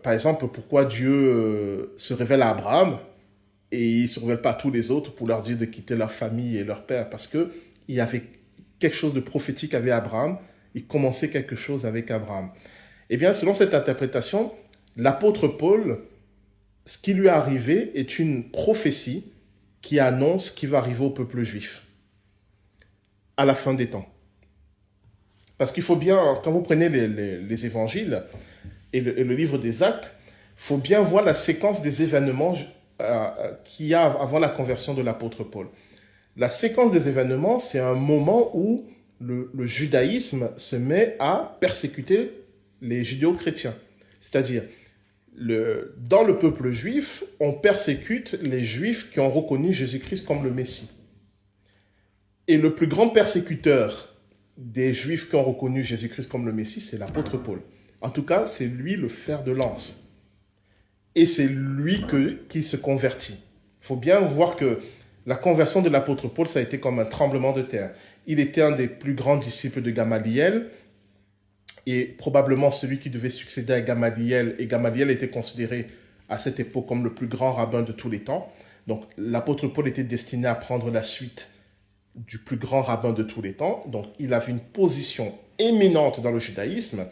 par exemple, pourquoi Dieu se révèle à Abraham et il ne se révèle pas à tous les autres pour leur dire de quitter leur famille et leur père? Parce qu'il y avait quelque chose de prophétique avec Abraham, il commençait quelque chose avec Abraham. Eh bien, selon cette interprétation, l'apôtre Paul, ce qui lui est arrivé est une prophétie qui annonce ce qui va arriver au peuple juif à la fin des temps. Parce qu'il faut bien, quand vous prenez les évangiles et le livre des Actes, il faut bien voir la séquence des événements qu'il y a avant la conversion de l'apôtre Paul. La séquence des événements, c'est un moment où le judaïsme se met à persécuter les judéo-chrétiens. C'est-à-dire, dans le peuple juif, on persécute les juifs qui ont reconnu Jésus-Christ comme le Messie. Et le plus grand persécuteur des juifs qui ont reconnu Jésus-Christ comme le Messie, c'est l'apôtre Paul. En tout cas, c'est lui le fer de lance. Et c'est lui qui se convertit. Il faut bien voir que la conversion de l'apôtre Paul, ça a été comme un tremblement de terre. Il était un des plus grands disciples de Gamaliel, et probablement celui qui devait succéder à Gamaliel. Et Gamaliel était considéré à cette époque comme le plus grand rabbin de tous les temps. Donc l'apôtre Paul était destiné à prendre la suite du plus grand rabbin de tous les temps. Donc il avait une position éminente dans le judaïsme.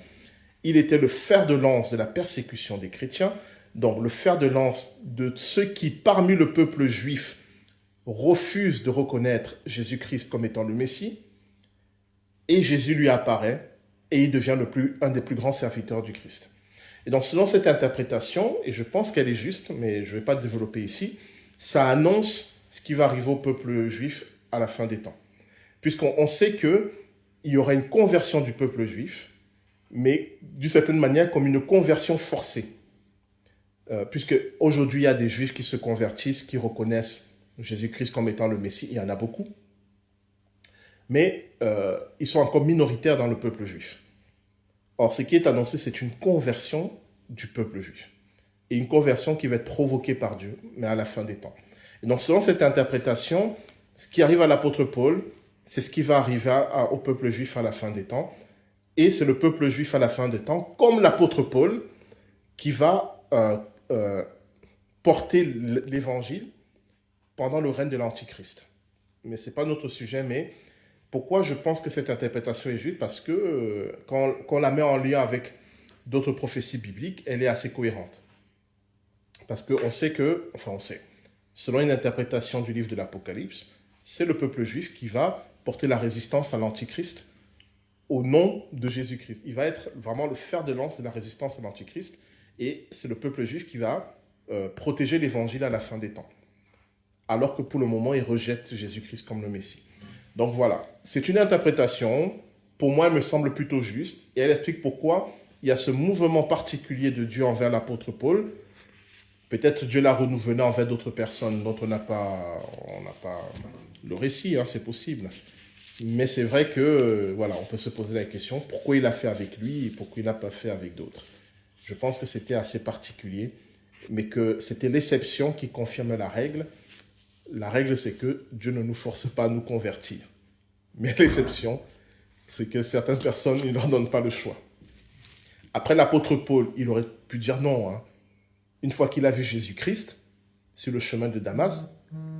Il était le fer de lance de la persécution des chrétiens, donc le fer de lance de ceux qui, parmi le peuple juif, refusent de reconnaître Jésus-Christ comme étant le Messie. Et Jésus lui apparaît et il devient un des plus grands serviteurs du Christ. Et donc selon cette interprétation, et je pense qu'elle est juste, mais je ne vais pas développer ici, ça annonce ce qui va arriver au peuple juif à la fin des temps. Puisqu'on sait qu'il y aura une conversion du peuple juif, mais d'une certaine manière comme une conversion forcée. Puisque aujourd'hui il y a des juifs qui se convertissent, qui reconnaissent Jésus-Christ comme étant le Messie, il y en a beaucoup. Mais ils sont encore minoritaires dans le peuple juif. Or, ce qui est annoncé, c'est une conversion du peuple juif. Et une conversion qui va être provoquée par Dieu, mais à la fin des temps. Et donc, selon cette interprétation, ce qui arrive à l'apôtre Paul, c'est ce qui va arriver au peuple juif à la fin des temps. Et c'est le peuple juif à la fin des temps, comme l'apôtre Paul, qui va porter l'évangile pendant le règne de l'Antichrist. Mais ce n'est pas notre sujet, mais Pourquoi je pense que cette interprétation est juste? Parce que quand on la met en lien avec d'autres prophéties bibliques, elle est assez cohérente. Parce qu'on sait que, enfin on sait, selon une interprétation du livre de l'Apocalypse, c'est le peuple juif qui va porter la résistance à l'Antichrist au nom de Jésus-Christ. Il va être vraiment le fer de lance de la résistance à l'Antichrist, et c'est le peuple juif qui va protéger l'Évangile à la fin des temps. Alors que pour le moment, il rejette Jésus-Christ comme le Messie. Donc voilà, c'est une interprétation, pour moi, elle me semble plutôt juste, et elle explique pourquoi il y a ce mouvement particulier de Dieu envers l'apôtre Paul. Peut-être Dieu l'a renouvelé envers d'autres personnes dont on n'a pas le récit, hein, c'est possible. Mais c'est vrai que, voilà, on peut se poser la question, pourquoi il l'a fait avec lui et pourquoi il n'a pas fait avec d'autres. Je pense que c'était assez particulier, mais que c'était l'exception qui confirme la règle. La règle, c'est que Dieu ne nous force pas à nous convertir. Mais l'exception, c'est que certaines personnes, il ne leur donne pas le choix. Après l'apôtre Paul, il aurait pu dire non, hein. Une fois qu'il a vu Jésus-Christ sur le chemin de Damas,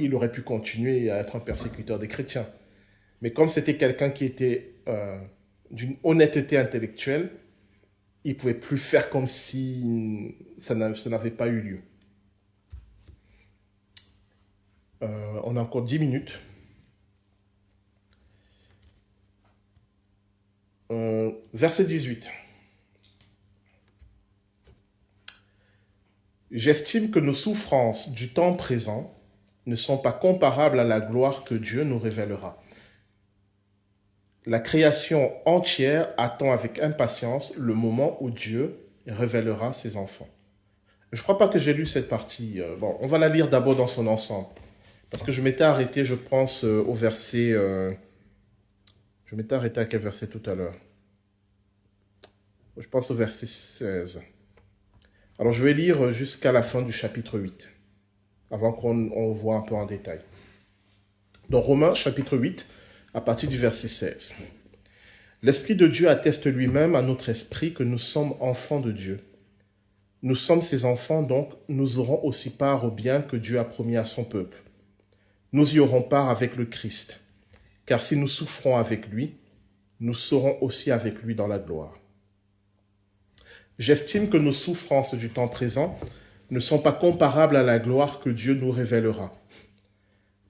il aurait pu continuer à être un persécuteur des chrétiens. Mais comme c'était quelqu'un qui était d'une honnêteté intellectuelle, il ne pouvait plus faire comme si ça n'avait pas eu lieu. On a encore 10 minutes. Verset 18. J'estime que nos souffrances du temps présent ne sont pas comparables à la gloire que Dieu nous révélera. La création entière attend avec impatience le moment où Dieu révélera ses enfants. Je ne crois pas que j'ai lu cette partie. Bon, on va la lire d'abord dans son ensemble. Parce que je m'étais arrêté, je pense, au verset... je m'étais arrêté à quel verset tout à l'heure? Je pense au verset 16. Alors, je vais lire jusqu'à la fin du chapitre 8, avant qu'on voit un peu en détail. Dans Romains, chapitre 8, à partir du verset 16. L'Esprit de Dieu atteste lui-même à notre esprit que nous sommes enfants de Dieu. Nous sommes ses enfants, donc nous aurons aussi part au bien que Dieu a promis à son peuple. Nous y aurons part avec le Christ, car si nous souffrons avec lui, nous serons aussi avec lui dans la gloire. J'estime que nos souffrances du temps présent ne sont pas comparables à la gloire que Dieu nous révélera.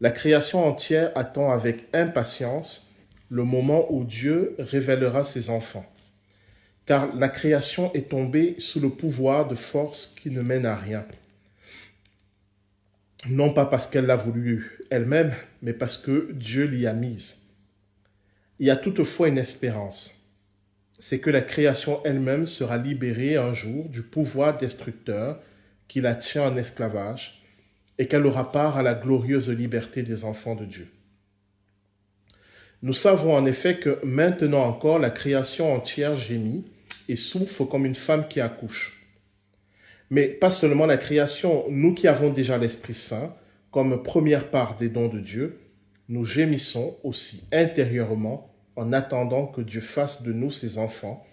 La création entière attend avec impatience le moment où Dieu révélera ses enfants. Car la création est tombée sous le pouvoir de forces qui ne mènent à rien. Non pas parce qu'elle l'a voulu elle-même, mais parce que Dieu l'y a mise. Il y a toutefois une espérance. C'est que la création elle-même sera libérée un jour du pouvoir destructeur qui la tient en esclavage et qu'elle aura part à la glorieuse liberté des enfants de Dieu. Nous savons en effet que maintenant encore la création entière gémit et souffre comme une femme qui accouche. Mais pas seulement la création, nous qui avons déjà l'Esprit Saint comme première part des dons de Dieu, nous gémissons aussi intérieurement en attendant que Dieu fasse de nous ses enfants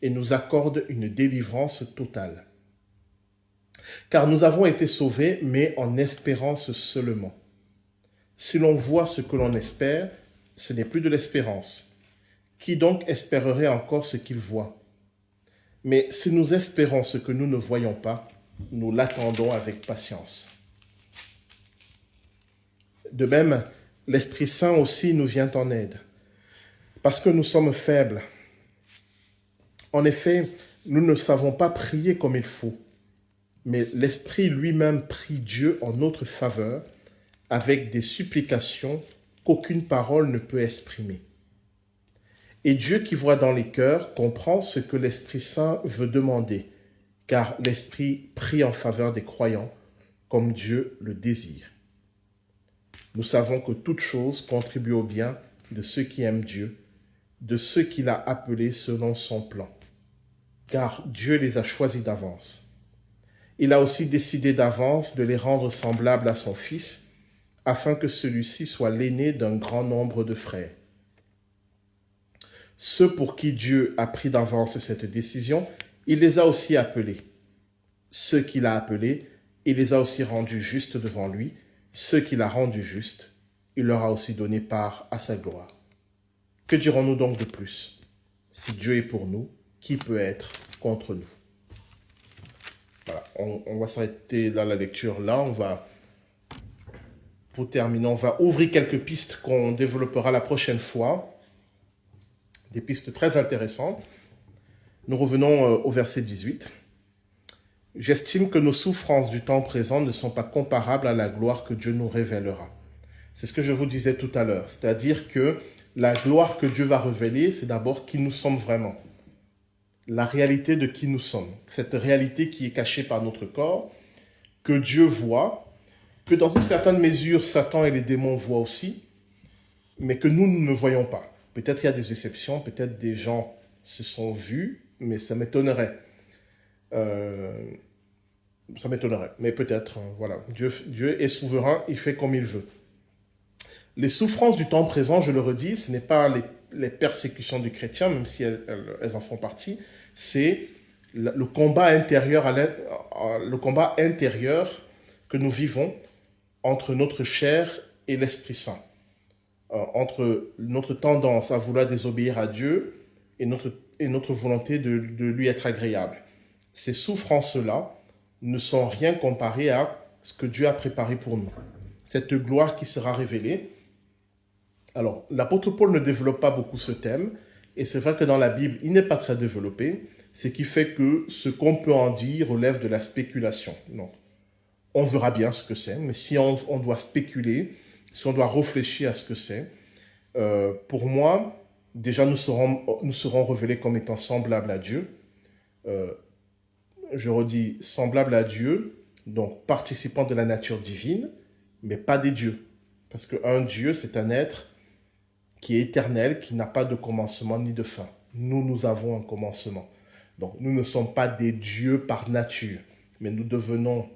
et nous accorde une délivrance totale. Car nous avons été sauvés, mais en espérance seulement. Si l'on voit ce que l'on espère, ce n'est plus de l'espérance. Qui donc espérerait encore ce qu'il voit? Mais si nous espérons ce que nous ne voyons pas, nous l'attendons avec patience. De même, l'Esprit Saint aussi nous vient en aide, parce que nous sommes faibles. En effet, nous ne savons pas prier comme il faut, mais l'Esprit lui-même prie Dieu en notre faveur avec des supplications qu'aucune parole ne peut exprimer. Et Dieu qui voit dans les cœurs comprend ce que l'Esprit Saint veut demander, car l'Esprit prie en faveur des croyants comme Dieu le désire. Nous savons que toute chose contribue au bien de ceux qui aiment Dieu, de ceux qu'il a appelés selon son plan, car Dieu les a choisis d'avance. Il a aussi décidé d'avance de les rendre semblables à son Fils, afin que celui-ci soit l'aîné d'un grand nombre de frères. Ceux pour qui Dieu a pris d'avance cette décision, il les a aussi appelés. Ceux qu'il a appelés, il les a aussi rendus justes devant lui. Ceux qu'il a rendus justes, il leur a aussi donné part à sa gloire. Que dirons-nous donc de plus? Si Dieu est pour nous, qui peut être contre nous? Voilà, on va s'arrêter dans la lecture là. Pour terminer, on va ouvrir quelques pistes qu'on développera la prochaine fois. Des pistes très intéressantes. Nous revenons au verset 18. J'estime que nos souffrances du temps présent ne sont pas comparables à la gloire que Dieu nous révélera. C'est ce que je vous disais tout à l'heure. C'est-à-dire que la gloire que Dieu va révéler, c'est d'abord qui nous sommes vraiment. La réalité de qui nous sommes. Cette réalité qui est cachée par notre corps, que Dieu voit, que dans une certaine mesure, Satan et les démons voient aussi, mais que nous ne voyons pas. Peut-être il y a des exceptions, peut-être des gens se sont vus, mais ça m'étonnerait. Ça m'étonnerait, mais peut-être, voilà. Dieu est souverain, il fait comme il veut. Les souffrances du temps présent, je le redis, ce n'est pas les persécutions du chrétien, même si elles en font partie, c'est le combat intérieur, que nous vivons entre notre chair et l'Esprit Saint, entre notre tendance à vouloir désobéir à Dieu et notre volonté de lui être agréable. Ces souffrances-là ne sont rien comparées à ce que Dieu a préparé pour nous. Cette gloire qui sera révélée. Alors, l'apôtre Paul ne développe pas beaucoup ce thème, et c'est vrai que dans la Bible, il n'est pas très développé, ce qui fait que ce qu'on peut en dire relève de la spéculation. Donc, on verra bien ce que c'est, mais si on doit spéculer, si on doit réfléchir à ce que c'est, pour moi, déjà nous serons révélés comme étant semblables à Dieu. Je redis, semblables à Dieu, donc participant de la nature divine, mais pas des dieux. Parce qu'un Dieu, c'est un être qui est éternel, qui n'a pas de commencement ni de fin. Nous avons un commencement. Donc, nous ne sommes pas des dieux par nature, mais nous devenons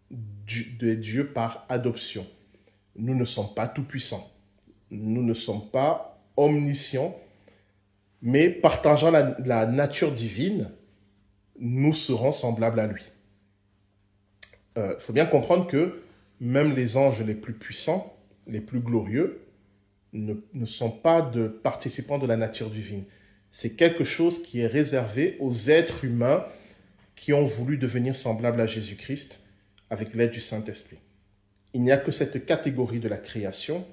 des dieux par adoption. Nous ne sommes pas tout-puissants. Nous ne sommes pas omniscients, mais partageant la nature divine, nous serons semblables à lui. Faut bien comprendre que même les anges les plus puissants, les plus glorieux, ne sont pas de participants de la nature divine. C'est quelque chose qui est réservé aux êtres humains qui ont voulu devenir semblables à Jésus-Christ avec l'aide du Saint-Esprit. Il n'y a que cette catégorie de la création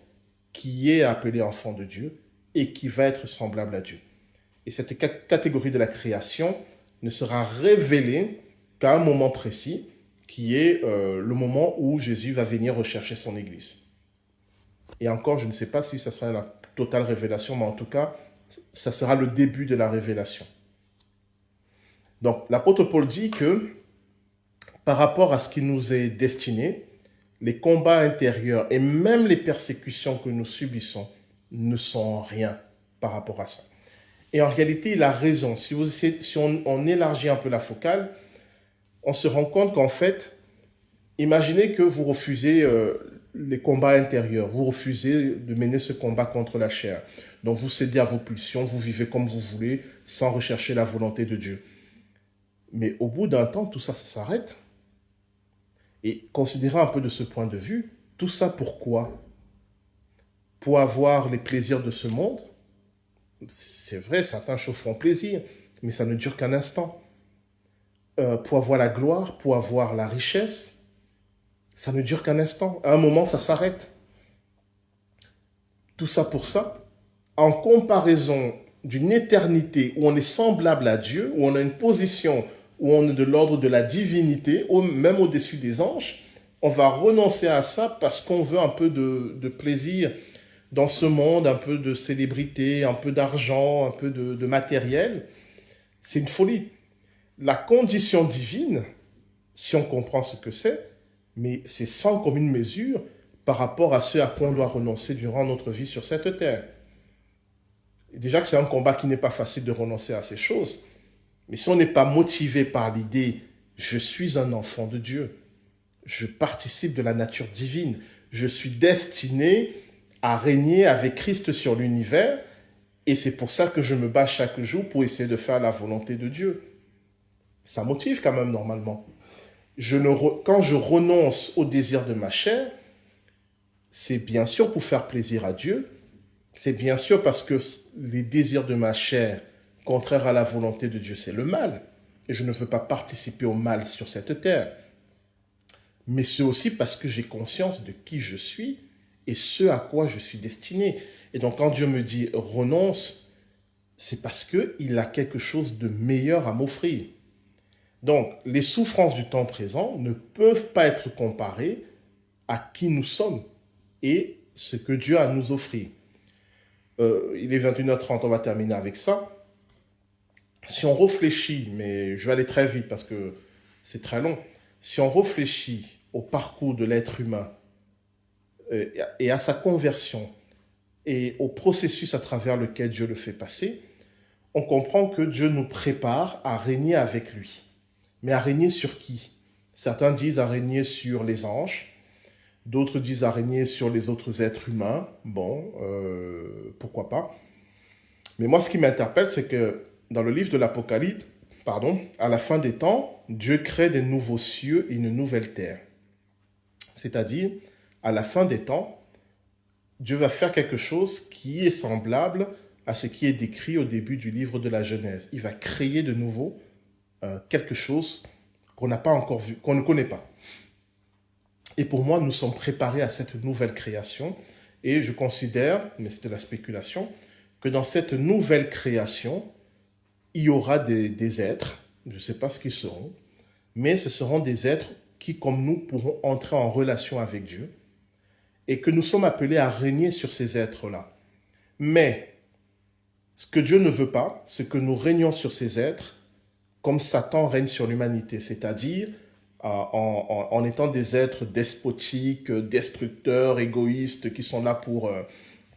qui est appelée enfant de Dieu et qui va être semblable à Dieu. Et cette catégorie de la création ne sera révélée qu'à un moment précis, qui est le moment où Jésus va venir rechercher son Église. Et encore, je ne sais pas si ça sera la totale révélation, mais en tout cas, ça sera le début de la révélation. Donc, l'apôtre Paul dit que, par rapport à ce qui nous est destiné, les combats intérieurs et même les persécutions que nous subissons ne sont rien par rapport à ça. Et en réalité, il a raison. Si on élargit un peu la focale, on se rend compte qu'en fait, imaginez que vous refusez les combats intérieurs, vous refusez de mener ce combat contre la chair. Donc vous cédez à vos pulsions, vous vivez comme vous voulez, sans rechercher la volonté de Dieu. Mais au bout d'un temps, tout ça, ça s'arrête. Et considérez un peu de ce point de vue, tout ça pourquoi? Pour avoir les plaisirs de ce monde? C'est vrai, certains choses font plaisir, mais ça ne dure qu'un instant. Pour avoir la gloire, pour avoir la richesse, ça ne dure qu'un instant. À un moment, ça s'arrête. Tout ça pour ça. En comparaison d'une éternité où on est semblable à Dieu, où on a une position, où on est de l'ordre de la divinité, même au-dessus des anges, on va renoncer à ça parce qu'on veut un peu de plaisir dans ce monde, un peu de célébrité, un peu d'argent, un peu de matériel. C'est une folie. La condition divine, si on comprend ce que c'est, mais c'est sans commune mesure par rapport à ce à quoi on doit renoncer durant notre vie sur cette terre. Et déjà que c'est un combat qui n'est pas facile de renoncer à ces choses, mais si on n'est pas motivé par l'idée « je suis un enfant de Dieu, je participe de la nature divine, je suis destiné à régner avec Christ sur l'univers, et c'est pour ça que je me bats chaque jour pour essayer de faire la volonté de Dieu. » Ça motive quand même normalement. Quand je renonce au désir de ma chair, c'est bien sûr pour faire plaisir à Dieu, c'est bien sûr parce que les désirs de ma chair, contraires à la volonté de Dieu, c'est le mal. Et je ne veux pas participer au mal sur cette terre. Mais c'est aussi parce que j'ai conscience de qui je suis et ce à quoi je suis destiné. Et donc quand Dieu me dit renonce, c'est parce qu'il a quelque chose de meilleur à m'offrir. Donc les souffrances du temps présent ne peuvent pas être comparées à qui nous sommes et ce que Dieu a à nous offrir. Il est 21h30, on va terminer avec ça. Si on réfléchit, mais je vais aller très vite parce que c'est très long, si on réfléchit au parcours de l'être humain et à sa conversion et au processus à travers lequel Dieu le fait passer, on comprend que Dieu nous prépare à régner avec lui. Mais à régner sur qui? Certains disent à régner sur les anges, d'autres disent à régner sur les autres êtres humains. Bon, pourquoi pas. Mais moi, ce qui m'interpelle, c'est que dans le livre de l'Apocalypse, à la fin des temps, Dieu crée des nouveaux cieux et une nouvelle terre. C'est-à-dire, à la fin des temps, Dieu va faire quelque chose qui est semblable à ce qui est décrit au début du livre de la Genèse. Il va créer de nouveau quelque chose qu'on n'a pas encore vu, qu'on ne connaît pas. Et pour moi, nous sommes préparés à cette nouvelle création. Et je considère, mais c'est de la spéculation, que dans cette nouvelle création, il y aura des êtres, je ne sais pas ce qu'ils seront, mais ce seront des êtres qui, comme nous, pourront entrer en relation avec Dieu et que nous sommes appelés à régner sur ces êtres-là. Mais ce que Dieu ne veut pas, c'est que nous régnions sur ces êtres comme Satan règne sur l'humanité, c'est-à-dire en étant des êtres despotiques, destructeurs, égoïstes, qui sont là pour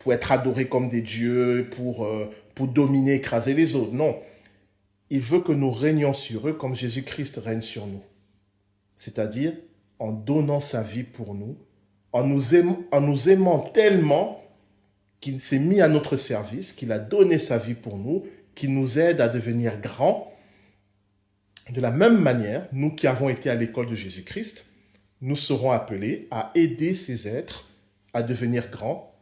être adorés comme des dieux, pour dominer, écraser les autres. Non, il veut que nous régnions sur eux comme Jésus-Christ règne sur nous. C'est-à-dire en donnant sa vie pour nous, en nous aimant tellement qu'il s'est mis à notre service, qu'il a donné sa vie pour nous, qu'il nous aide à devenir grands. De la même manière, nous qui avons été à l'école de Jésus-Christ, nous serons appelés à aider ces êtres à devenir grands,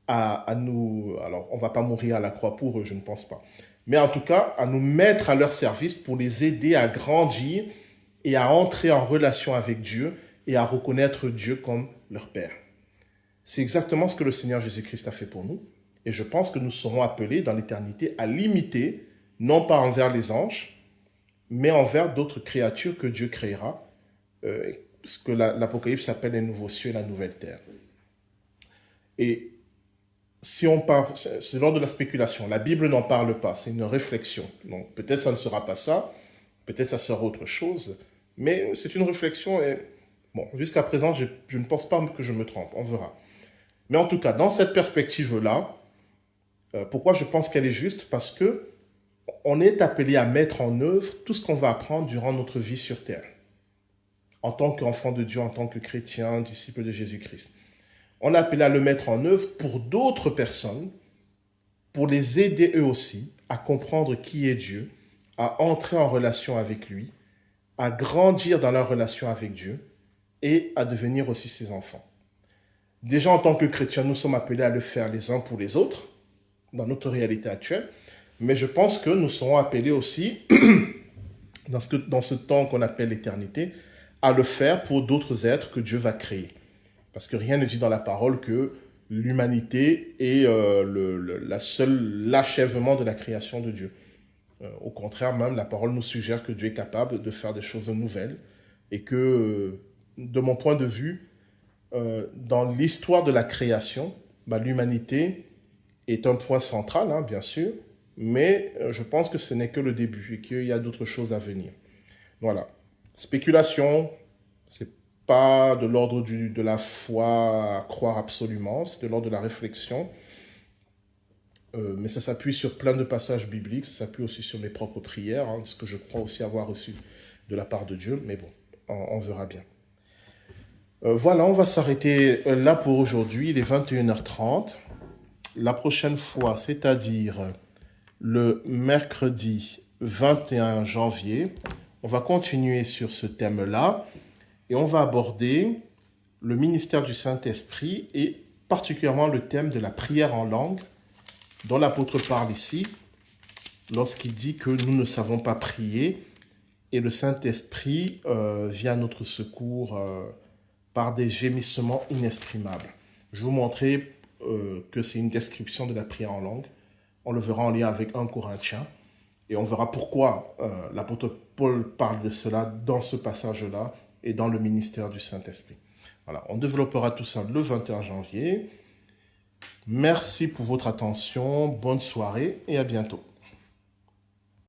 à nous... Alors, on ne va pas mourir à la croix pour eux, je ne pense pas. Mais en tout cas, à nous mettre à leur service pour les aider à grandir et à entrer en relation avec Dieu et à reconnaître Dieu comme leur Père. C'est exactement ce que le Seigneur Jésus-Christ a fait pour nous. Et je pense que nous serons appelés dans l'éternité à l'imiter, non pas envers les anges, mais envers d'autres créatures que Dieu créera, ce que l'Apocalypse appelle les nouveaux cieux et la nouvelle terre. Et si on parle, c'est lors de la spéculation, la Bible n'en parle pas, c'est une réflexion. Donc peut-être ça ne sera pas ça, peut-être ça sera autre chose, mais c'est une réflexion et bon, jusqu'à présent, je ne pense pas que je me trompe, on verra. Mais en tout cas, dans cette perspective-là, pourquoi je pense qu'elle est juste? Parce que on est appelé à mettre en œuvre tout ce qu'on va apprendre durant notre vie sur terre, en tant qu'enfant de Dieu, en tant que chrétien, disciple de Jésus-Christ. On est appelé à le mettre en œuvre pour d'autres personnes, pour les aider eux aussi à comprendre qui est Dieu, à entrer en relation avec lui, à grandir dans leur relation avec Dieu et à devenir aussi ses enfants. Déjà en tant que chrétiens, nous sommes appelés à le faire les uns pour les autres, dans notre réalité actuelle, mais je pense que nous serons appelés aussi, dans ce temps qu'on appelle l'éternité, à le faire pour d'autres êtres que Dieu va créer. Parce que rien ne dit dans la parole que l'humanité est l'achèvement de la création de Dieu. Au contraire, même, la parole nous suggère que Dieu est capable de faire des choses nouvelles et que, de mon point de vue, dans l'histoire de la création, l'humanité est un point central, hein, bien sûr, mais je pense que ce n'est que le début et qu'il y a d'autres choses à venir. Voilà. Spéculation, c'est pas de l'ordre de la foi à croire absolument, c'est de l'ordre de la réflexion. Mais ça s'appuie sur plein de passages bibliques, ça s'appuie aussi sur mes propres prières, hein, ce que je crois aussi avoir reçu de la part de Dieu, mais bon, on verra bien. Voilà, on va s'arrêter là pour aujourd'hui, il est 21h30. La prochaine fois, c'est-à-dire le mercredi 21 janvier, on va continuer sur ce thème-là et on va aborder le ministère du Saint-Esprit et particulièrement le thème de la prière en langue dont l'apôtre parle ici, lorsqu'il dit que nous ne savons pas prier et le Saint-Esprit vient à notre secours par des gémissements inexprimables. Je vais vous montrer que c'est une description de la prière en langue. On le verra en lien avec 1 Corinthiens. Et on verra pourquoi l'apôtre Paul parle de cela dans ce passage-là et dans le ministère du Saint-Esprit. Voilà, on développera tout ça le 21 janvier. Merci pour votre attention, bonne soirée et à bientôt.